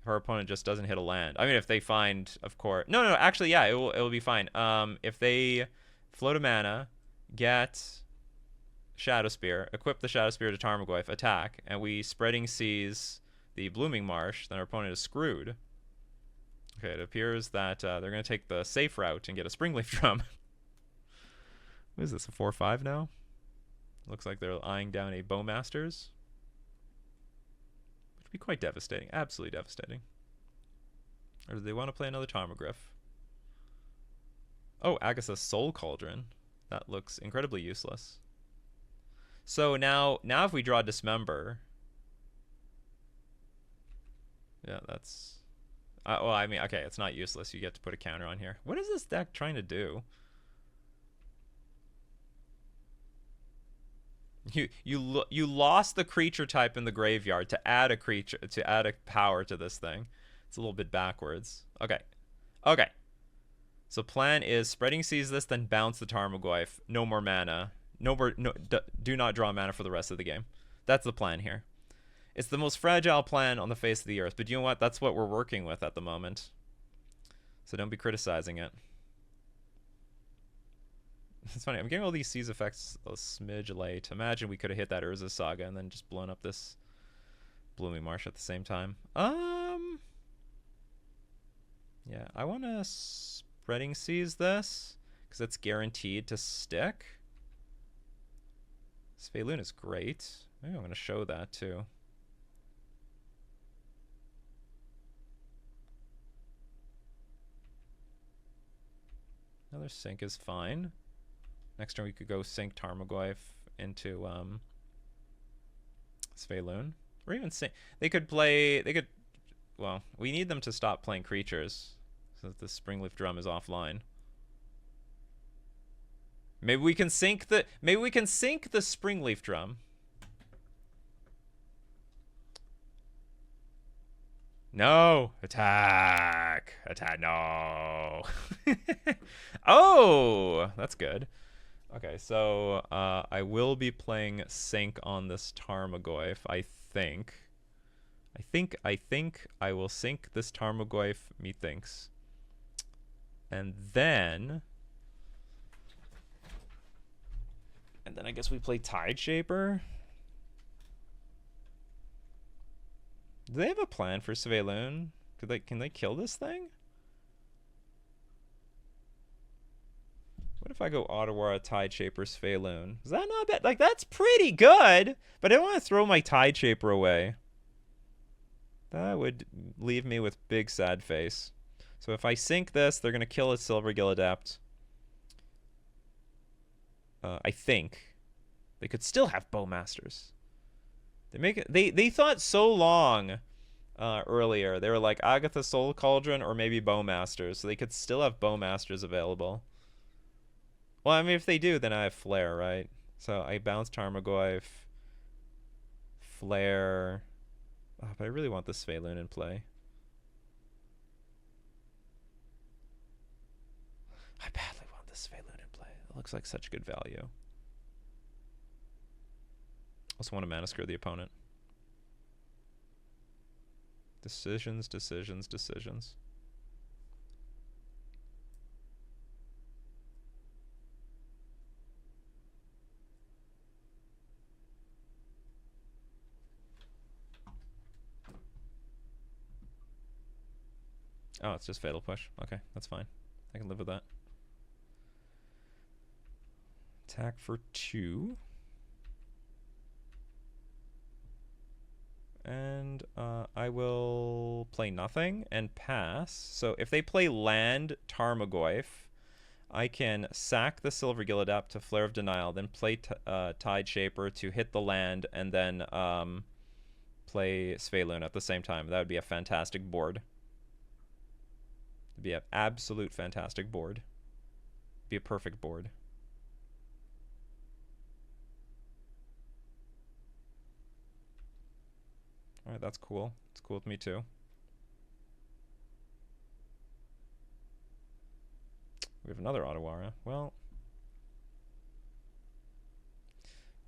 If our opponent just doesn't hit a land. I mean, if they find, of course. No, actually, yeah, it will be fine. If they float a mana, get Shadow Spear, equip the Shadow Spear to Tarmogoyf, attack, and we Spreading Seas the Blooming Marsh, then our opponent is screwed. Okay, it appears that they're going to take the safe route and get a Springleaf Drum. What is this, a 4/5 now? Looks like they're eyeing down a Bowmasters. Which would be quite devastating. Absolutely devastating. Or do they want to play another Tarmogoyf? Oh, Agatha's Soul Cauldron. That looks incredibly useless. So now if we draw Dismember... Yeah, that's... well, I mean, okay, it's not useless. You get to put a counter on here. What is this deck trying to do? You lost the creature type in the graveyard to add a creature, to add a power to this thing. It's a little bit backwards. Okay. So plan is Spreading Seas this, then bounce the Tarmogoyf. No more mana. Do not draw mana for the rest of the game. That's the plan here. It's the most fragile plan on the face of the earth, but you know what? That's what we're working with at the moment. So don't be criticizing it. It's funny, I'm getting all these Seize effects a smidge late. Imagine we could have hit that Urza Saga and then just blown up this Blooming Marsh at the same time. Yeah, I want to Spreading Seas this, because it's guaranteed to stick. Svaelun is great. Maybe I'm going to show that too. Another Sync is fine. Next turn we could go Sync Tarmogoyf into Svaelun. Or even Sync. Well, we need them to stop playing creatures so that the Springleaf Drum is offline. Maybe we can sync the Springleaf Drum. No! Attack! Attack, no! Oh! That's good. Okay, so I will be playing Sync on this Tarmogoyf, I think. I think I will sync this Tarmogoyf, methinks. And then I guess we play Tide Shaper. Do they have a plan for Svaelun? Can they kill this thing? What if I go Ottawa, Tide Shaper, Sfaloon? Is that not bad? Like, that's pretty good, but I don't want to throw my Tide Shaper away. That would leave me with big sad face. So if I sink this, they're going to kill a Silvergill Adept. I think. They could still have Bowmasters. They thought so long earlier. They were like Agatha Soul Cauldron or maybe Bowmasters. So they could still have Bowmasters available. Well, I mean, if they do, then I have Flare, right? So I bounce Tarmogoyf. Flare. Oh, but I really want the Sfaloon in play. I badly want the Sfaloon in play. It looks like such good value. Also want to mana screw the opponent. Decisions, decisions, decisions. Oh, it's just Fatal Push. Okay, that's fine. I can live with that. Attack for 2. And I will play nothing and pass. So if they play land Tarmogoyf, I can sack the Silvergill Adept to Flare of Denial, then play Tide Shaper to hit the land, and then play Sfaloon at the same time. That would be a fantastic board. It'd be an absolute fantastic board. It'd be a perfect board. Alright, that's cool. It's cool with me too. We have another Ottawara.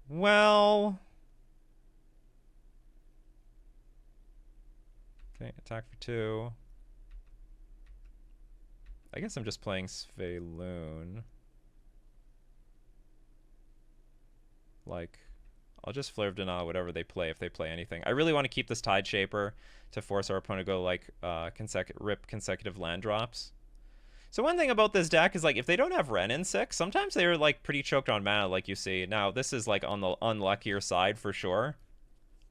Well. Okay, attack for 2. I guess I'm just playing Sfaloon. Like, I'll just Flare of Denial whatever they play if they play anything. I really want to keep this Tide Shaper to force our opponent to go like rip consecutive land drops. So one thing about this deck is like if they don't have Ren in 6, sometimes they're like pretty choked on mana like you see. Now this is like on the unluckier side for sure.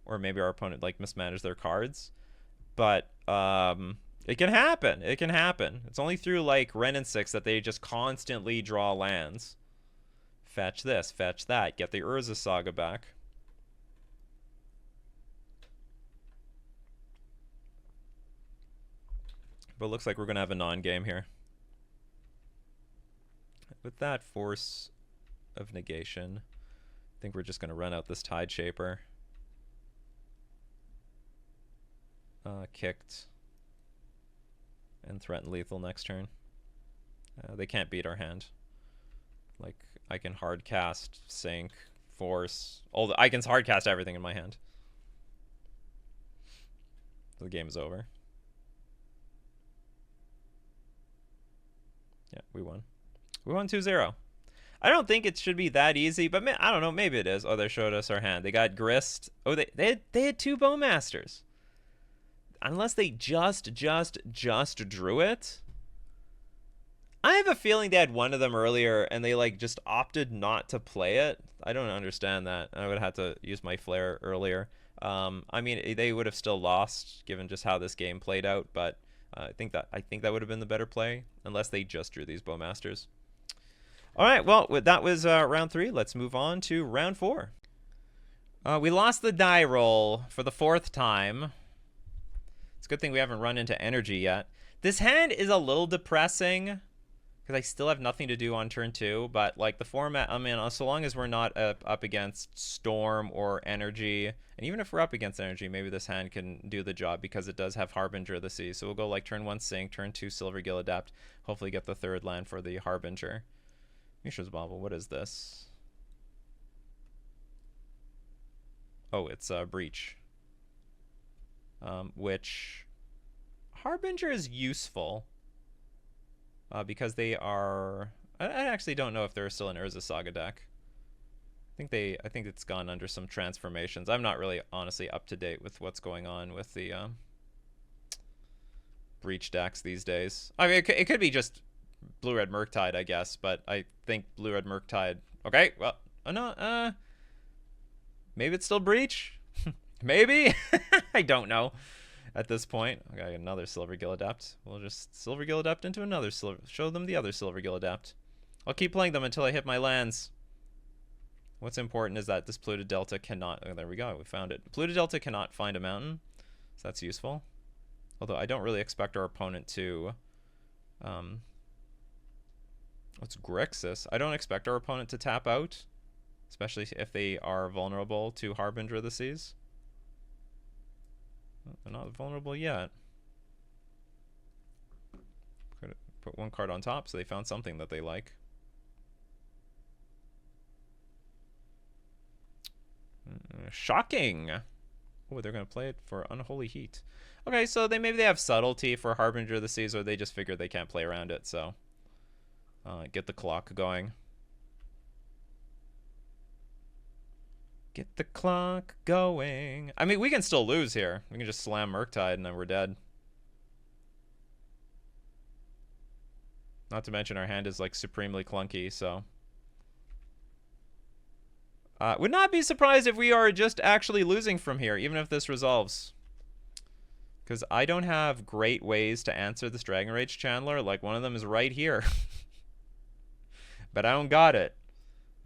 Or maybe our opponent like mismanaged their cards. But it can happen. It can happen. It's only through like Ren and 6 that they just constantly draw lands. Fetch this, fetch that, get the Urza Saga back. But it looks like we're going to have a non-game here. With that Force of Negation, I think we're just going to run out this Tide Shaper. Kicked. And threaten lethal next turn. They can't beat our hand. Like, I can hard cast, sink, force. I can hard cast everything in my hand. The game is over. Yeah, we won. We won 2-0. I don't think it should be that easy, but I don't know. Maybe it is. Oh, they showed us our hand. They got Grist. Oh, they had 2 Bowmasters. Unless they just drew it. I have a feeling they had one of them earlier and they like just opted not to play it. I don't understand that. I would have to use my Flare earlier. I mean, they would have still lost given just how this game played out, but I think that would have been the better play unless they just drew these Bowmasters. All right, well, that was round 3. Let's move on to round 4. We lost the die roll for the 4th time. It's a good thing we haven't run into energy yet. This hand is a little depressing because I still have nothing to do on turn 2, but like the format, I mean, so long as we're not up against Storm or Energy, and even if we're up against Energy, maybe this hand can do the job because it does have Harbinger of the Sea. So we'll go like turn 1 Sink, turn 2 Silvergill Adept, hopefully get the 3rd land for the Harbinger. Mishra's Bauble, what is this? Oh, it's Breach. Which Harbinger is useful because they are. I actually don't know if they're still an Urza Saga deck. I think it's gone under some transformations. I'm not really honestly up to date with what's going on with the Breach decks these days. I mean, it could be just blue-red Murktide, I guess, but I think blue-red Murktide... Okay, well, no, maybe it's still Breach? Maybe? I don't know at this point. Okay, another Silvergill Adept. We'll just Silvergill Adept into another Silver... Show them the other Silvergill Adept. I'll keep playing them until I hit my lands. What's important is that this Polluted Delta cannot... Oh, there we go. We found it. Polluted Delta cannot find a mountain, so that's useful. Although I don't really expect our opponent to... What's Grixis? I don't expect our opponent to tap out, especially if they are vulnerable to Harbinger of the Seas. They're not vulnerable yet. Put one card on top, so they found something that they like. Shocking! Oh, they're going to play it for Unholy Heat. Okay, so maybe they have Subtlety for Harbinger of the Seas, or they just figured they can't play around it, so... get the clock going. Get the clock going. I mean, we can still lose here. We can just slam Murktide and then we're dead. Not to mention our hand is like supremely clunky, so... would not be surprised if we are just actually losing from here, even if this resolves. Because I don't have great ways to answer this Dragon Rage Chandler. Like, one of them is right here. But I don't got it.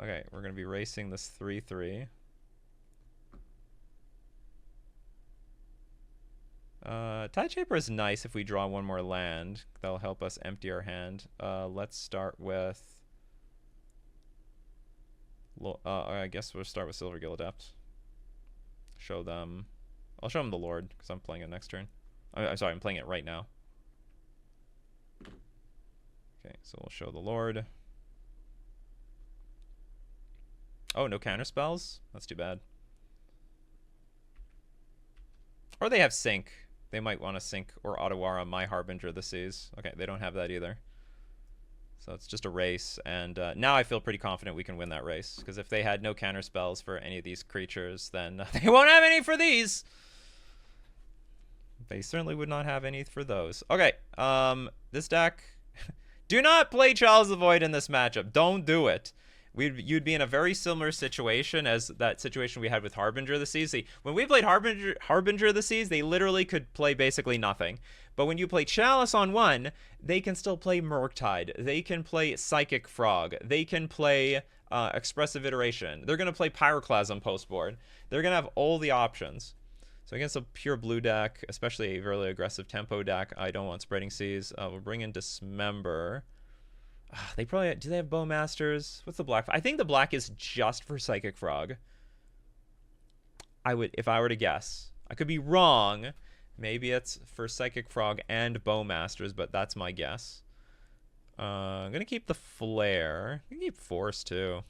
Okay, we're going to be racing this 3-3. Tide Shaper is nice if we draw one more land. That'll help us empty our hand. Let's start with... I guess we'll start with Silvergill Adept. Show them... I'll show them the Lord, because I'm playing it next turn. I'm sorry, I'm playing it right now. Okay, so we'll show the Lord. Oh, no counter spells? That's too bad. Or they have Sync. They might want to Sync or Otawara my Harbinger of the Seas. Okay, they don't have that either. So it's just a race, and now I feel pretty confident we can win that race, because if they had no counter spells for any of these creatures, then they won't have any for these! They certainly would not have any for those. Okay, this deck... Do not play Chalice of the Void in this matchup. Don't do it. You'd be in a very similar situation as that situation we had with Harbinger of the Seas. See, when we played Harbinger of the Seas, they literally could play basically nothing. But when you play Chalice on one, they can still play Murktide. They can play Psychic Frog. They can play Expressive Iteration. They're going to play Pyroclasm post-board. They're going to have all the options. So against a pure blue deck, especially a really aggressive tempo deck, I don't want Spreading Seas. We'll bring in Dismember. They probably... Do they have Bowmasters? What's the black? I think the black is just for Psychic Frog. I would... If I were to guess. I could be wrong. Maybe it's for Psychic Frog and Bowmasters, but that's my guess. I'm going to keep the Flare. I'm going to keep Force, too.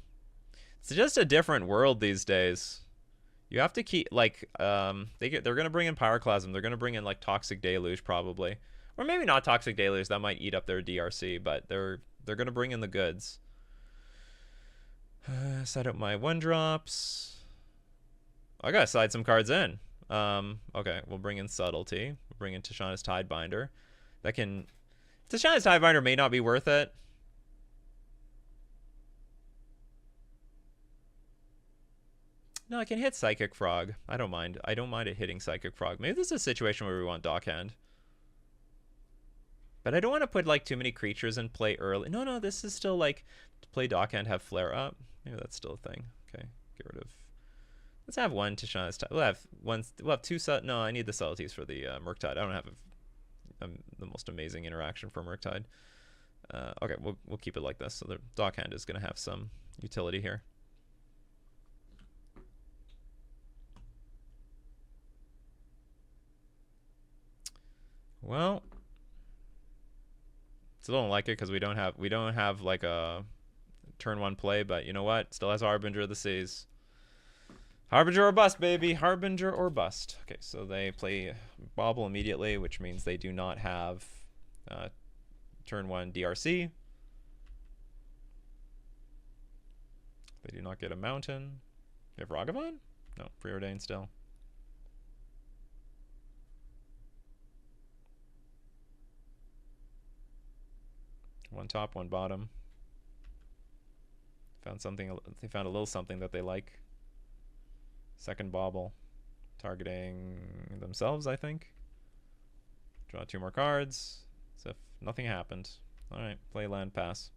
It's just a different world these days. You have to keep... Like, they're going to bring in Pyroclasm. They're going to bring in, like, Toxic Deluge, probably. Or maybe not Toxic Deluge. That might eat up their DRC, but they're going to bring in the goods. Set up my 1-drops. I got to side some cards in. Okay, we'll bring in Subtlety. We'll bring in Tishana's Tidebinder. That can... Tishana's Tidebinder may not be worth it. No, I can hit Psychic Frog. I don't mind. I don't mind it hitting Psychic Frog. Maybe this is a situation where we want Dockhand. But I don't want to put, like, too many creatures in play early. No, this is still, like, to play Dockhand, have Flare up. Maybe that's still a thing. Okay, get rid of... Let's have one Tishana's Tide. We'll have one... We'll have two... No, I need the subtleties for the Murktide. I don't have the most amazing interaction for Murktide. Okay, we'll keep it like this. So the Dockhand is going to have some utility here. Well... Still don't like it because we don't have like a turn 1 play, but you know what? Still has Harbinger of the Seas. Harbinger or bust, baby. Harbinger or bust. Okay, so they play Bobble immediately, which means they do not have turn 1 DRC. They do not get a mountain. They have Ragavan? No, Preordained still. One top, one bottom. Found something. They found a little something that they like. Second bauble. Targeting themselves, I think. Draw 2 more cards. As if nothing happened. Alright, play land, pass.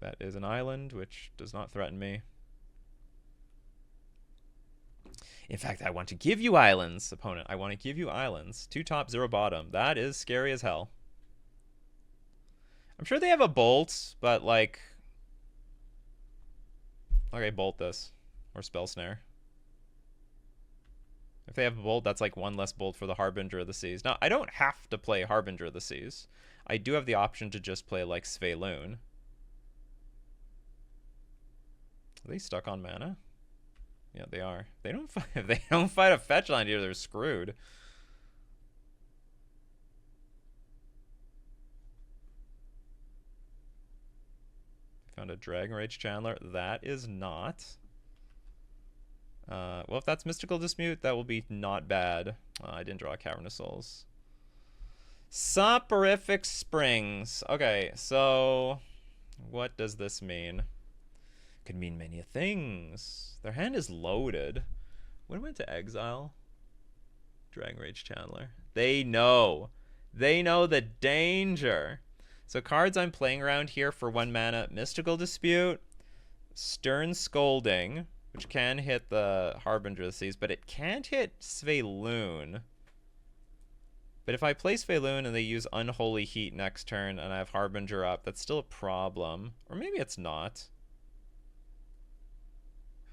That is an island, which does not threaten me. In fact, I want to give you islands, opponent. I want to give you islands. 2 top, 0 bottom. That is scary as hell. I'm sure they have a bolt, but like... Okay, bolt this. Or spell snare. If they have a bolt, that's like 1 less bolt for the Harbinger of the Seas. Now, I don't have to play Harbinger of the Seas. I do have the option to just play like Sveloon. Are they stuck on mana? Yeah, they are. They don't fight, if they don't fight a fetch land here, they're screwed. Found a Dragon Rage Chandler. That is not. Well, if that's Mystical Dispute, that will be not bad. I didn't draw Cavernous Souls. Soporific Springs. Okay, so what does this mean? Could mean many things. Their hand is loaded. When went to exile? Dragon Rage Chandler. They know. They know the danger. So cards I'm playing around here for 1 mana. Mystical Dispute. Stern Scolding, which can hit the Harbinger of the Seas, but it can't hit Sveloon. But if I play Sveloon and they use Unholy Heat next turn and I have Harbinger up, that's still a problem. Or maybe it's not.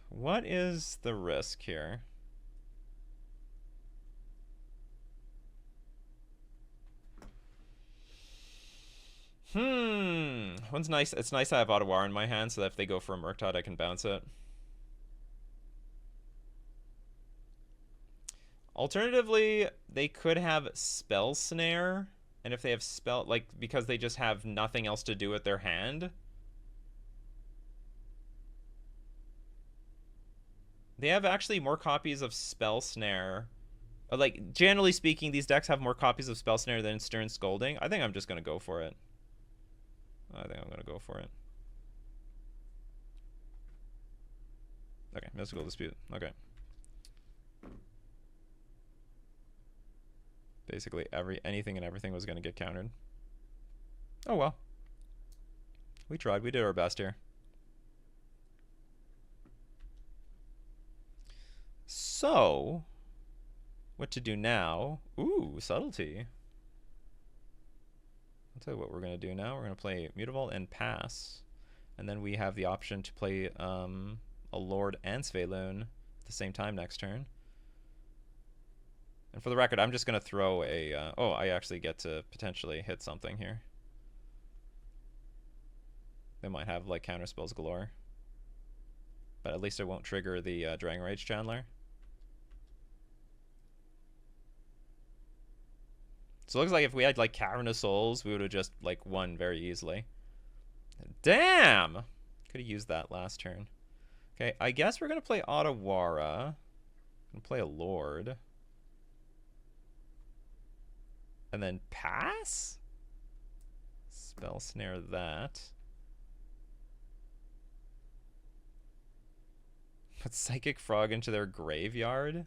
What is the risk here? One's nice. It's nice I have Ottawa in my hand so that if they go for a Murktide, I can bounce it. Alternatively, they could have Spell Snare, and if they have spell, like, because they just have nothing else to do with their hand. They have actually more copies of Spell Snare. Like, generally speaking, these decks have more copies of Spell Snare than Stern Scolding. I think I'm just going to go for it. Okay, Mystical Dispute. Okay. Basically, anything and everything was going to get countered. Oh well. We tried. We did our best here. So, what to do now? Ooh, Subtlety. I'll tell you what we're going to do now. We're going to play Mutavault and pass. And then we have the option to play a Lord and Sveloon at the same time next turn. And for the record, I'm just going to throw a... oh, I actually get to potentially hit something here. They might have, like, counterspells galore. But at least it won't trigger the Dragon Rage Chandler. So it looks like if we had, like, Cavernous Souls, we would have just, like, won very easily. Damn! Could have used that last turn. Okay, I guess we're going to play Ottawara. And play a Lord. And then pass? Spell Snare that. Put Psychic Frog into their graveyard?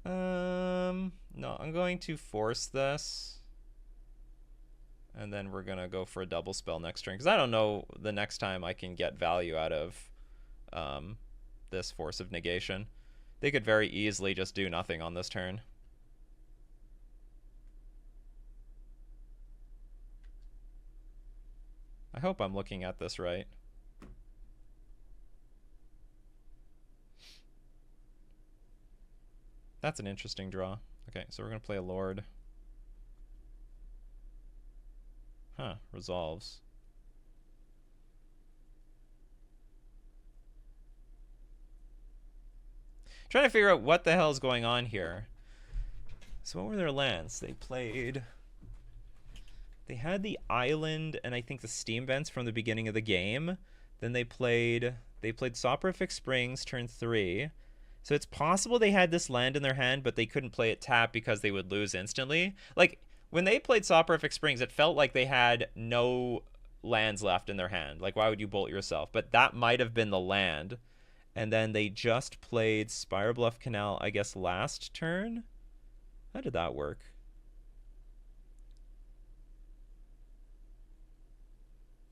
No, I'm going to force this. And then we're going to go for a double spell next turn. Because I don't know the next time I can get value out of this Force of Negation. They could very easily just do nothing on this turn. I hope I'm looking at this right. That's an interesting draw. Okay, so we're going to play a Lord. Huh, resolves. Trying to figure out what the hell is going on here. So what were their lands? They played... They had the island and I think the steam vents from the beginning of the game. Then they played Soporific Springs turn 3. So it's possible they had this land in their hand, but they couldn't play it tap because they would lose instantly. Like, when they played Soporific Springs, it felt like they had no lands left in their hand. Like, why would you bolt yourself? But that might have been the land. And then they just played Spire Bluff Canal, I guess, last turn? How did that work?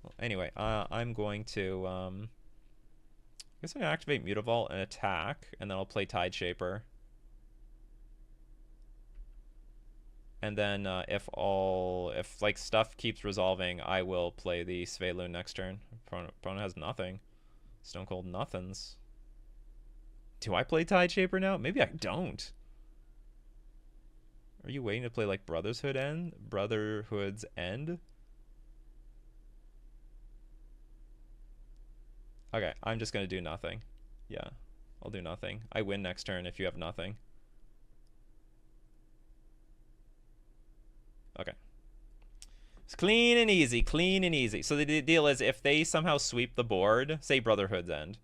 Well, anyway, I'm going to... I guess I'm going to activate Mutavault and attack, and then I'll play Tideshaper. And then if like stuff keeps resolving, I will play the Sveilun next turn. Opponent has nothing. Stone Cold nothings. Do I play Tideshaper now? Maybe I don't. Are you waiting to play like Brotherhood's End? Okay, I'm just gonna do nothing. Yeah, I'll do nothing. I win next turn if you have nothing. Okay. It's clean and easy, clean and easy. So the deal is if they somehow sweep the board, say Brotherhood's End,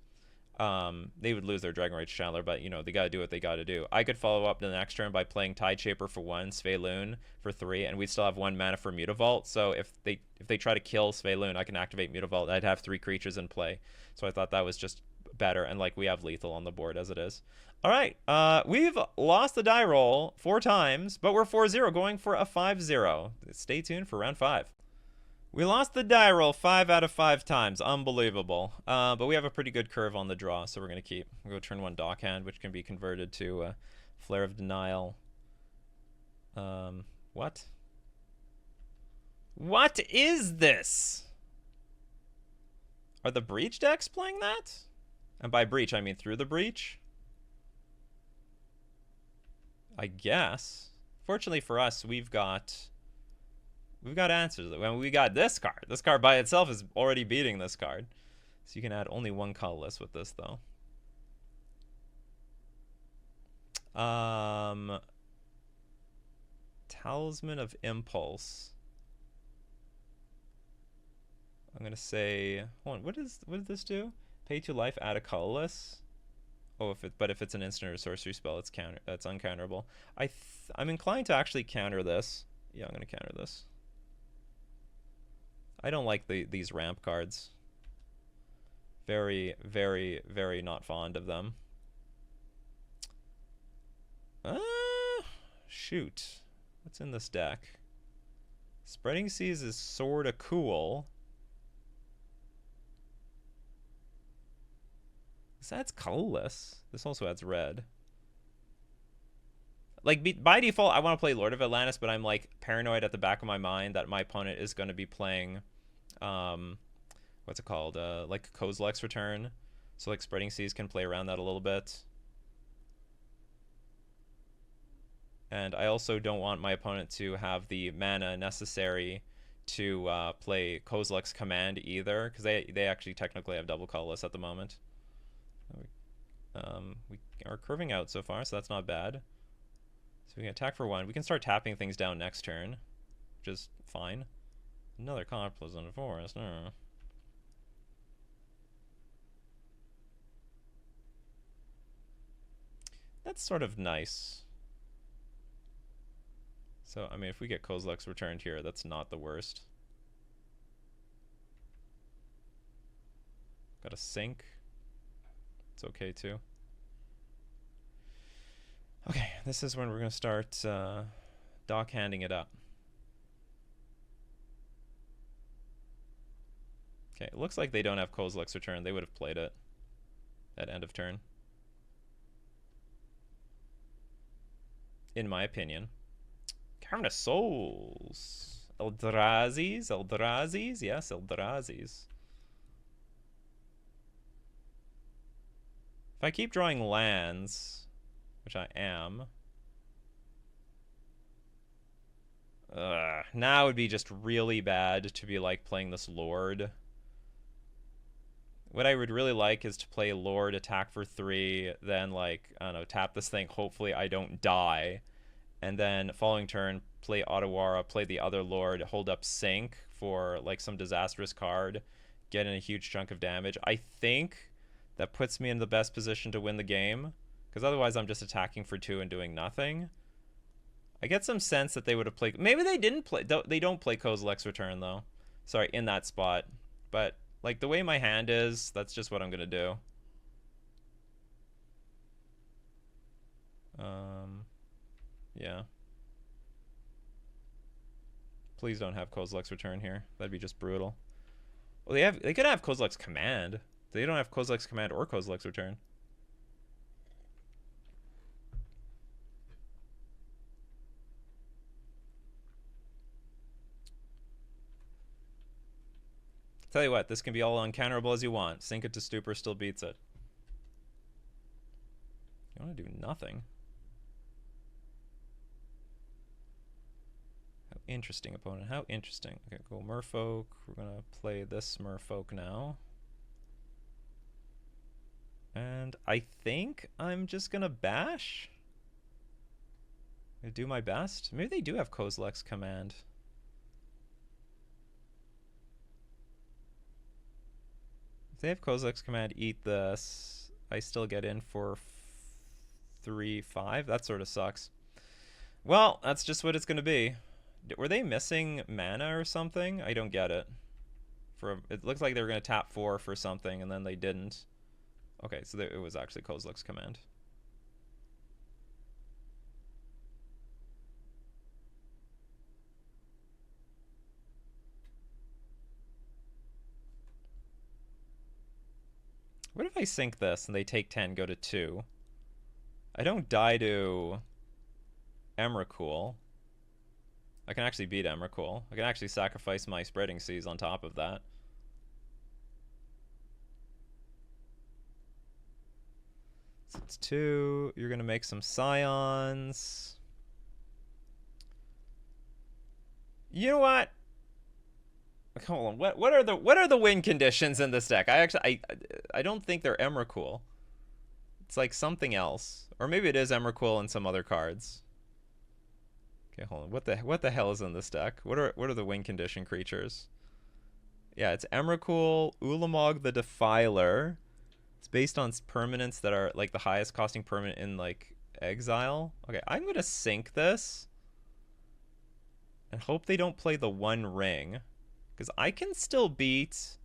they would lose their Dragon Rage Chandler, but, you know, they got to do what they got to do. I could follow up the next turn by playing Tideshaper for 1, Sveilun for 3, and we'd still have 1 mana for Mutavault. So if they try to kill Sveilun, I can activate Mutavault. I'd have 3 creatures in play. So I thought that was just better, and, like, we have lethal on the board as it is. All right, we've lost the die roll 4 times, but we're 4-0 going for a 5-0. Stay tuned for round 5. We lost the die roll 5 out of 5 times. Unbelievable. But we have a pretty good curve on the draw, so we're going to keep. We'll go turn 1 Dockhand, which can be converted to Flare of Denial. What? What is this? Are the Breach decks playing that? And by Breach, I mean through the Breach? I guess. Fortunately for us, we've got answers. When we got this card. This card by itself is already beating this card. So you can add only 1 colorless with this, though. Talisman of Impulse. I'm gonna say, hold on, what does this do? Pay 2 life, add a colorless. Oh, but if it's an instant or sorcery spell, it's uncounterable. I'm inclined to actually counter this. Yeah, I'm gonna counter this. I don't like these ramp cards. Very, very, very not fond of them. Shoot. What's in this deck? Spreading Seas is sorta cool. This adds colorless. This also adds red. Like, by default, I want to play Lord of Atlantis, but I'm, like, paranoid at the back of my mind that my opponent is going to be playing, what's it called? Like, Kozilek's Return. So, like, Spreading Seas can play around that a little bit. And I also don't want my opponent to have the mana necessary to play Kozilek's Command either, because they actually technically have double colorless at the moment. We are curving out so far, so that's not bad. So we can attack for 1. We can start tapping things down next turn, which is fine. Another Complex in the Forest. That's sort of nice. So, I mean, if we get Kozilek's returned here, that's not the worst. Got a sink. It's okay, too. Okay, this is when we're going to start dockhanding it up. Okay, it looks like they don't have Kozilek's Return. They would have played it at end of turn. In my opinion. Cavern of Souls. Eldrazis? Yes, Eldrazis. If I keep drawing lands, which I am, now it would be just really bad to be like playing this Lord. What I would really like is to play Lord, attack for 3, then, like, I don't know, tap this thing, hopefully I don't die, and then following turn, play Otawara, play the other Lord, hold up Sync for, like, some disastrous card, get in a huge chunk of damage. I think that puts me in the best position to win the game, Because otherwise I'm just attacking for 2 and doing nothing. I get some sense that they would have played... Maybe they didn't play... They don't play Kozilek's Return, though. Sorry, in that spot. But, like, the way my hand is, that's just what I'm going to do. Yeah. Please don't have Kozilek's Return here. That'd be just brutal. Well, they could have Kozilek's Command. They don't have Kozilek's Command or Kozilek's Return. Tell you what, this can be all uncounterable as you want. Sink it to Stupor still beats it. You want to do nothing? How interesting, opponent. How interesting. Okay, cool. Merfolk. We're going to play this Merfolk now. And I think I'm just going to bash. I do my best. Maybe they do have Kozilek's Command. If they have Kozilek's Command, eat this. I still get in for 3-5. That sort of sucks. Well, that's just what it's going to be. Were they missing mana or something? I don't get it. It looks like they were going to tap 4 for something, and then they didn't. Okay, so it was actually Kozilek's Command. What if I sink this and they take 10, go to 2? I don't die to Emrakul. I can actually beat Emrakul. I can actually sacrifice my Spreading Seas on top of that. So it's 2. You're going to make some Scions. You know what? Hold on. What are the win conditions in this deck? I don't think they're Emrakul. It's like something else, or maybe it is Emrakul and some other cards. Okay, hold on. What the hell is in this deck? What are the win condition creatures? Yeah, it's Emrakul, Ulamog the Defiler. It's based on permanents that are like the highest costing permanent in like exile. Okay, I'm gonna sink this and hope they don't play the One Ring. Because I can still beat...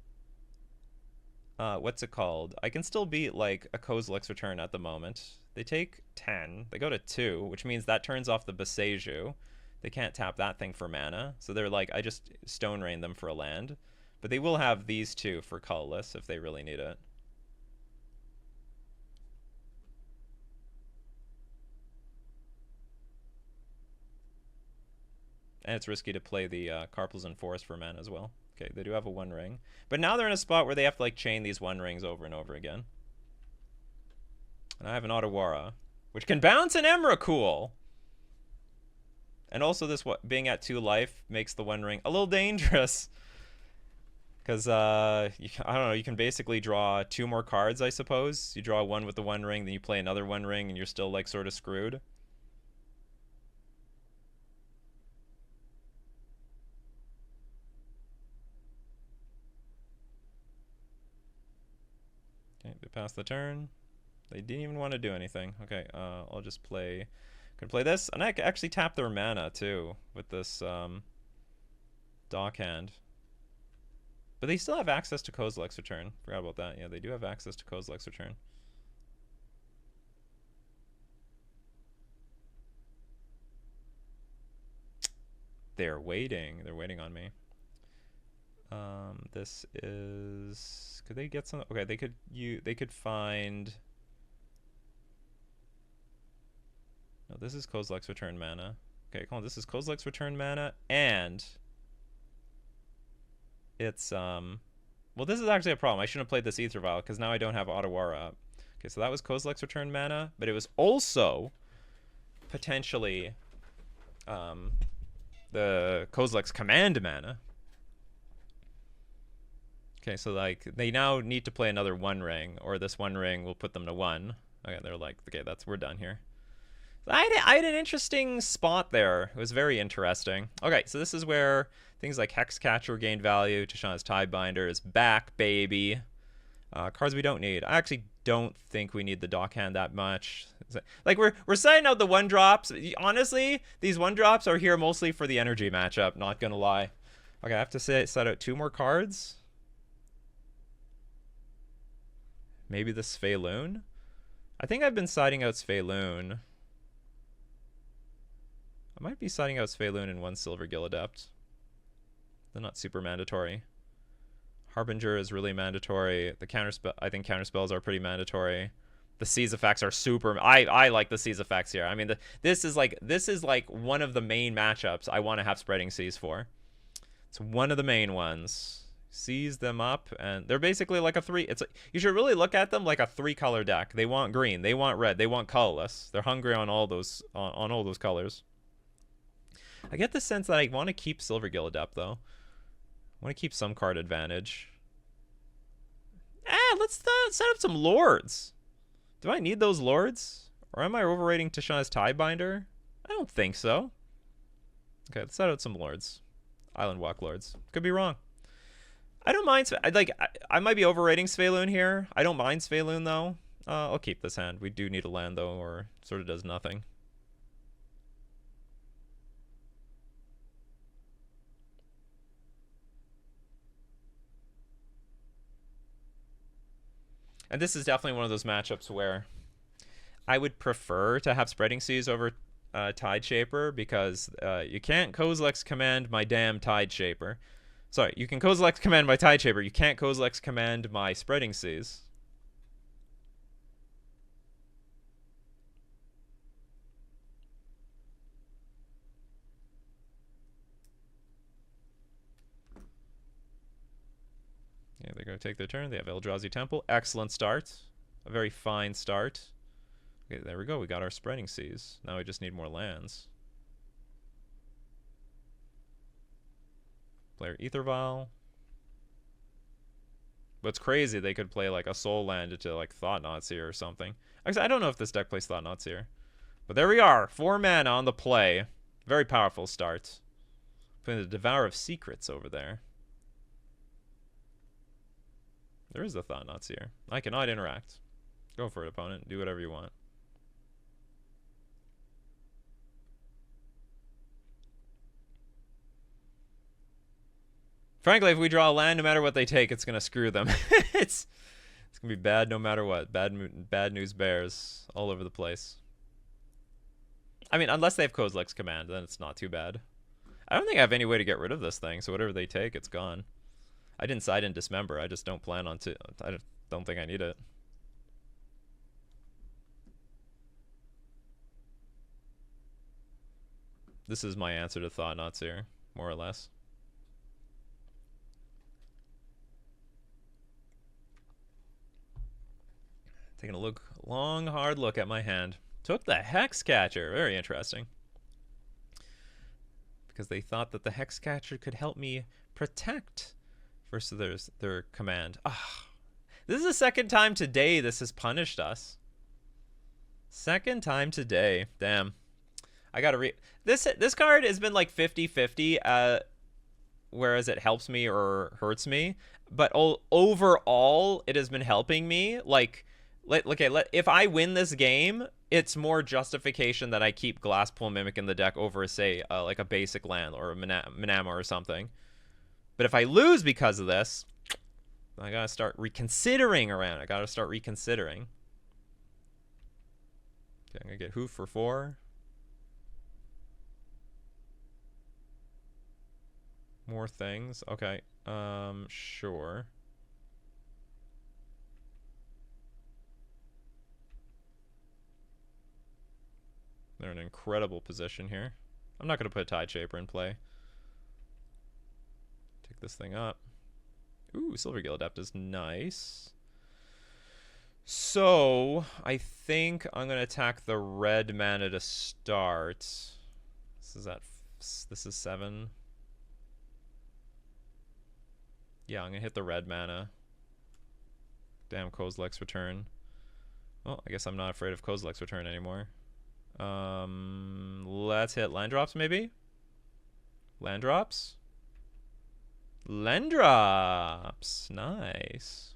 what's it called? I can still beat, like, a Kozilek's Return at the moment. They take 10. They go to 2, which means that turns off the Boseiju. They can't tap that thing for mana. So they're like, I just Stone Rain them for a land. But they will have these 2 for colorless if they really need it. And it's risky to play the Carpel's Forest for mana as well. Okay, they do have a One Ring. But now they're in a spot where they have to like chain these One Rings over and over again. And I have an Otawara, which can bounce an Emrakul. And also this being at 2 life makes the One Ring a little dangerous. Because, I don't know, you can basically draw 2 more cards, I suppose. You draw 1 with the One Ring, then you play another One Ring, and you're still like sort of screwed. They pass the turn. They didn't even want to do anything. Okay, I'll just play... Could play this, and I can actually tap their mana, too, with this, Dock Hand. But they still have access to Kozilek's Return. Forgot about that. Yeah, they do have access to Kozilek's Return. They're waiting. They're waiting on me. This is... Could they get some... Okay, they could find... No, this is Kozilek's Return mana. Okay, come on, this is Kozilek's Return mana, and... It's, Well, this is actually a problem. I shouldn't have played this Aether Vial, because now I don't have Otawara up. Okay, so that was Kozilek's Return mana, but it was also... potentially... the Kozilek's Command mana. Okay, so like they now need to play another One Ring, or this One Ring will put them to 1. Okay, they're like, okay, we're done here. So I had an interesting spot there. It was very interesting. Okay, so this is where things like Hexcatcher gain value. Tishana's Tidebinder is back, baby. Cards we don't need. I actually don't think we need the dock hand that much. Like we're setting out the 1-drops. Honestly, these 1-drops are here mostly for the energy matchup, not gonna lie. Okay, I have to set out 2 more cards. Maybe the Sphaloon? I think I've been siding out Sphaloon. I might be siding out Sphaloon and 1 Silver Gill Adept. They're not super mandatory. Harbinger is really mandatory. The counterspell, I think counterspells are pretty mandatory. The Seize effects are super. I like the Seize effects here. I mean, this is like one of the main matchups I want to have Spreading Seas for. It's one of the main ones. Seize them up, and they're basically like a 3. It's you should really look at them like a 3-color deck. They want green, they want red, they want colorless. They're hungry on all those on all those colors. I get the sense that I want to keep Silver Gill Adept though. I want to keep some card advantage. Let's set up some Lords. Do I need those Lords? Or am I overrating Tishana's Tidebinder? I don't think so. Okay, let's set out some Lords. Island Walk Lords. Could be wrong. I don't mind. I might be overrating Sphaloon here. I don't mind Sphaloon though. I'll keep this hand. We do need a land though, or it sort of does nothing. And this is definitely one of those matchups where I would prefer to have Spreading Seas over Tide Shaper, because you can't Kozilek's command my damn Tide Shaper. Sorry, you can Kozilek's command my Tide Shaper. You can't Kozilek's command my Spreading Seas. Yeah, they're going to take their turn. They have Eldrazi Temple. Excellent start. A very fine start. Okay, there we go. We got our Spreading Seas. Now we just need more lands. Player Ether Vial. What's crazy, they could play like a Soul Land into like Thought-Knot Seer or something. Actually, I don't know if this deck plays Thought-Knot Seer. But there we are. 4 mana on the play. Very powerful start. Putting the Devourer of Secrets over there. There is a Thought-Knot Seer. I cannot interact. Go for it, opponent. Do whatever you want. Frankly, if we draw a land, no matter what they take, it's gonna screw them. it's gonna be bad no matter what. Bad news bears all over the place. I mean, unless they have Kozilek's command, then it's not too bad. I don't think I have any way to get rid of this thing, so whatever they take, it's gone. I didn't Dismember. I just don't plan on to. I don't think I need it. This is my answer to Thought-Knot Seer, more or less. Taking a long, hard look at my hand. Took the Hexcatcher. Very interesting. Because they thought that the Hexcatcher could help me protect versus their command. This is the second time today this has punished us. Second time today. Damn. I gotta read. This card has been like 50-50, whereas it helps me or hurts me. But overall, it has been helping me. Like, if I win this game, it's more justification that I keep Glasspool Mimic in the deck over, say, like a basic land or a Manama or something. But if I lose because of this, I gotta start reconsidering around. I gotta start reconsidering. Okay, I'm gonna get Hoof for 4. More things. Okay. Sure. They're in an incredible position here. I'm not going to put a Tide Shaper in play. Take this thing up. Ooh, Silver Gill Adept is nice. So, I think I'm going to attack the red mana to start. This is 7. Yeah, I'm going to hit the red mana. Damn, Kozilek's Return. Well, I guess I'm not afraid of Kozilek's Return anymore. Let's hit land drops, maybe? Land drops? Land drops! Nice.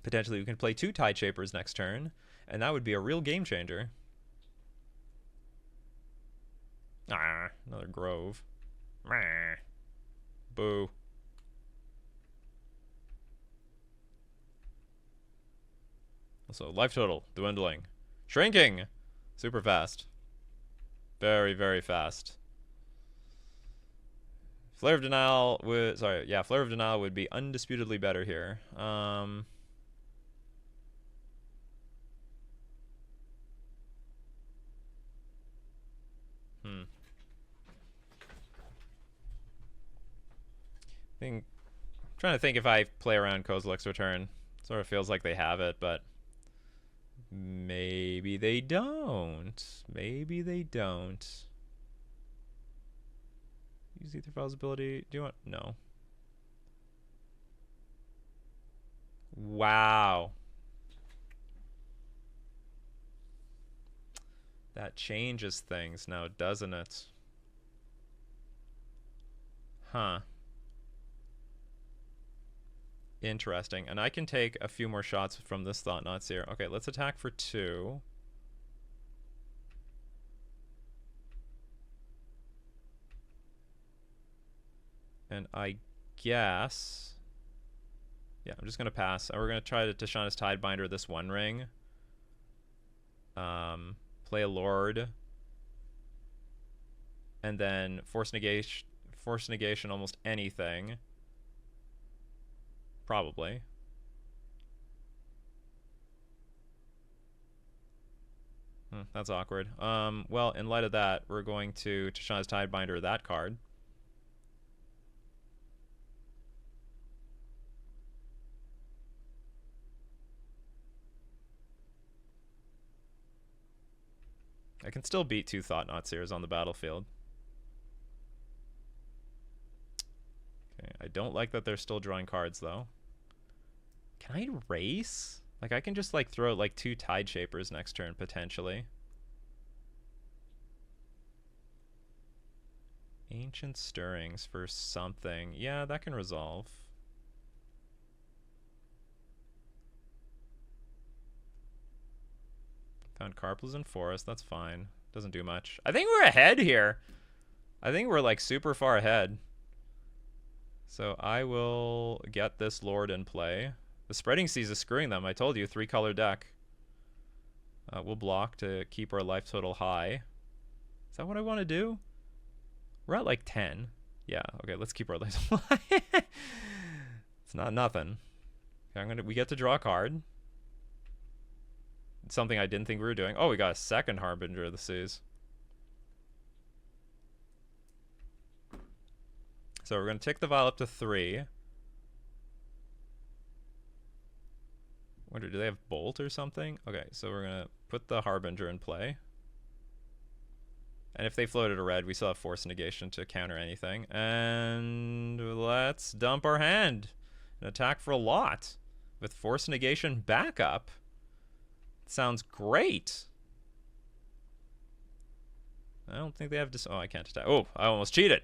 Potentially we can play 2 Tide Shapers next turn, and that would be a real game changer. Ah, another Grove. Boo. Also, life total dwindling. Shrinking! Super fast. Very, very fast. Flare of Denial would... Sorry, yeah, Flare of Denial would be undisputedly better here. Trying to think if I play around Kozilek's Return. Sort of feels like they have it, but maybe they don't. Maybe they don't. Use Ether File's ability. Do you want... No. Wow. That changes things now, doesn't it? Huh. Interesting. And I can take a few more shots from this Thought-Knot Seer. Okay, let's attack for 2. And I guess... Yeah, I'm just going to pass. We're going to try to Tishana's Tidebinder this One Ring. Play a Lord. And then Force negation almost anything. Probably. That's awkward. Well, in light of that, we're going to Tishana's Tidebinder that card. I can still beat 2 Thought-Knot Seers on the battlefield. Okay, I don't like that they're still drawing cards, though. Can I erase? Like, I can just, like, throw, like, 2 Tide Shapers next turn, potentially. Ancient Stirrings for something. Yeah, that can resolve. Found Carplesin Forest. That's fine. Doesn't do much. I think we're ahead here. I think we're, like, super far ahead. So I will get this Lord in play. The Spreading Seas is screwing them. I told you, 3-color deck. We'll block to keep our life total high. Is that what I want to do? We're at like 10. Yeah, okay, let's keep our life total high. It's not nothing. Okay, we get to draw a card. It's something I didn't think we were doing. Oh, we got a second Harbinger of the Seas. So we're going to tick the vial up to 3. Wonder, do they have Bolt or something? Okay, so we're going to put the Harbinger in play. And if they floated a red, we still have Force Negation to counter anything. And let's dump our hand and attack for a lot with Force Negation backup. Sounds great. I don't think they have oh, I can't attack. Oh, I almost cheated.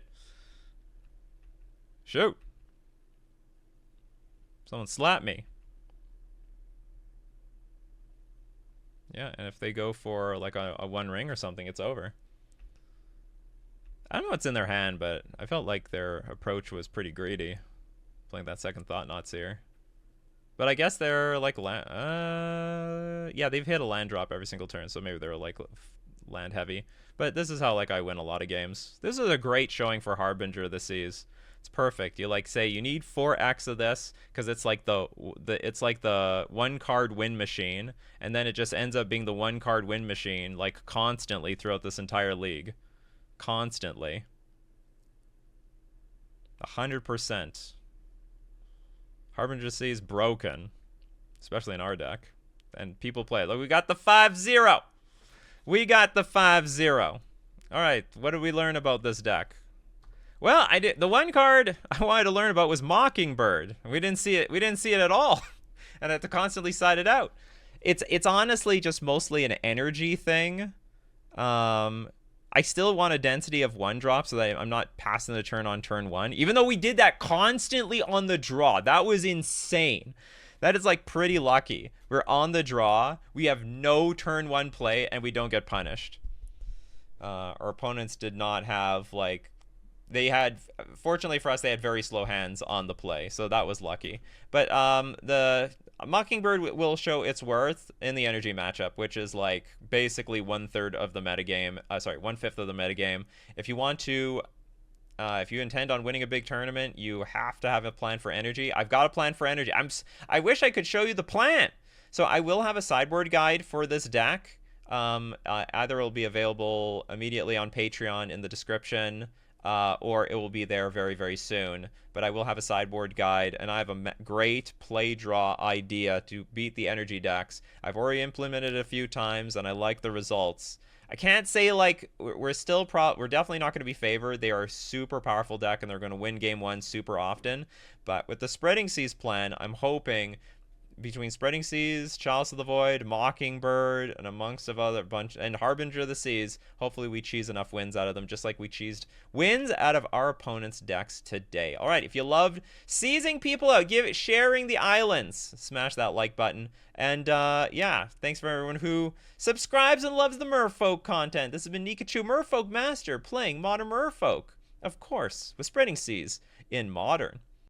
Shoot. Someone slapped me. Yeah, and if they go for like a One Ring or something, it's over. I don't know what's in their hand, but I felt like their approach was pretty greedy, playing that second Thought-Knot Seer. But I guess they're like yeah, they've hit a land drop every single turn, so maybe they're like land heavy. But this is how like I win a lot of games. This is a great showing for Harbinger of the Seas. It's perfect. You like say you need 4x of this because it's like the 1-card win machine, and then it just ends up being the 1-card win machine like constantly throughout this entire league. Constantly. 100%. Harbinger Sea is broken, especially in our deck, and people play it. Look, we got the 5-0. We got the 5-0. All right, what did we learn about this deck? Well, I did. The one card I wanted to learn about was Mockingbird. We didn't see it. We didn't see it at all, and I had to constantly side it out. It's honestly just mostly an energy thing. I still want a density of 1-drop so that I'm not passing the turn on turn 1, even though we did that constantly on the draw. That was insane. That is like pretty lucky. We're on the draw. We have no turn one play, and we don't get punished. Our opponents did not have like they had, fortunately for us, they had very slow hands on the play, so that was lucky. But the Mockingbird will show its worth in the energy matchup, which is like basically 1/3 of the metagame. Sorry, 1/5 of the metagame. If you want to, if you intend on winning a big tournament, you have to have a plan for energy. I've got a plan for energy. I wish I could show you the plan. So I will have a sideboard guide for this deck. Either it will be available immediately on Patreon in the description, or it will be there very, very soon. But I will have a sideboard guide, and I have a great play draw idea to beat the energy decks. I've already implemented it a few times, and I like the results. I can't say like we're definitely not going to be favored. They are a super powerful deck, and they're going to win game one super often. But with the Spreading Seas plan, I'm hoping between Spreading Seas, Chalice of the Void, Mockingbird, and amongst of other bunch, and Harbinger of the Seas, hopefully we cheese enough wins out of them, just like we cheesed wins out of our opponents' decks today. All right, if you loved seizing people out, sharing the islands, smash that like button. And yeah, thanks for everyone who subscribes and loves the Merfolk content. This has been Nikachu, Merfolk Master, playing Modern Merfolk, of course, with Spreading Seas in Modern.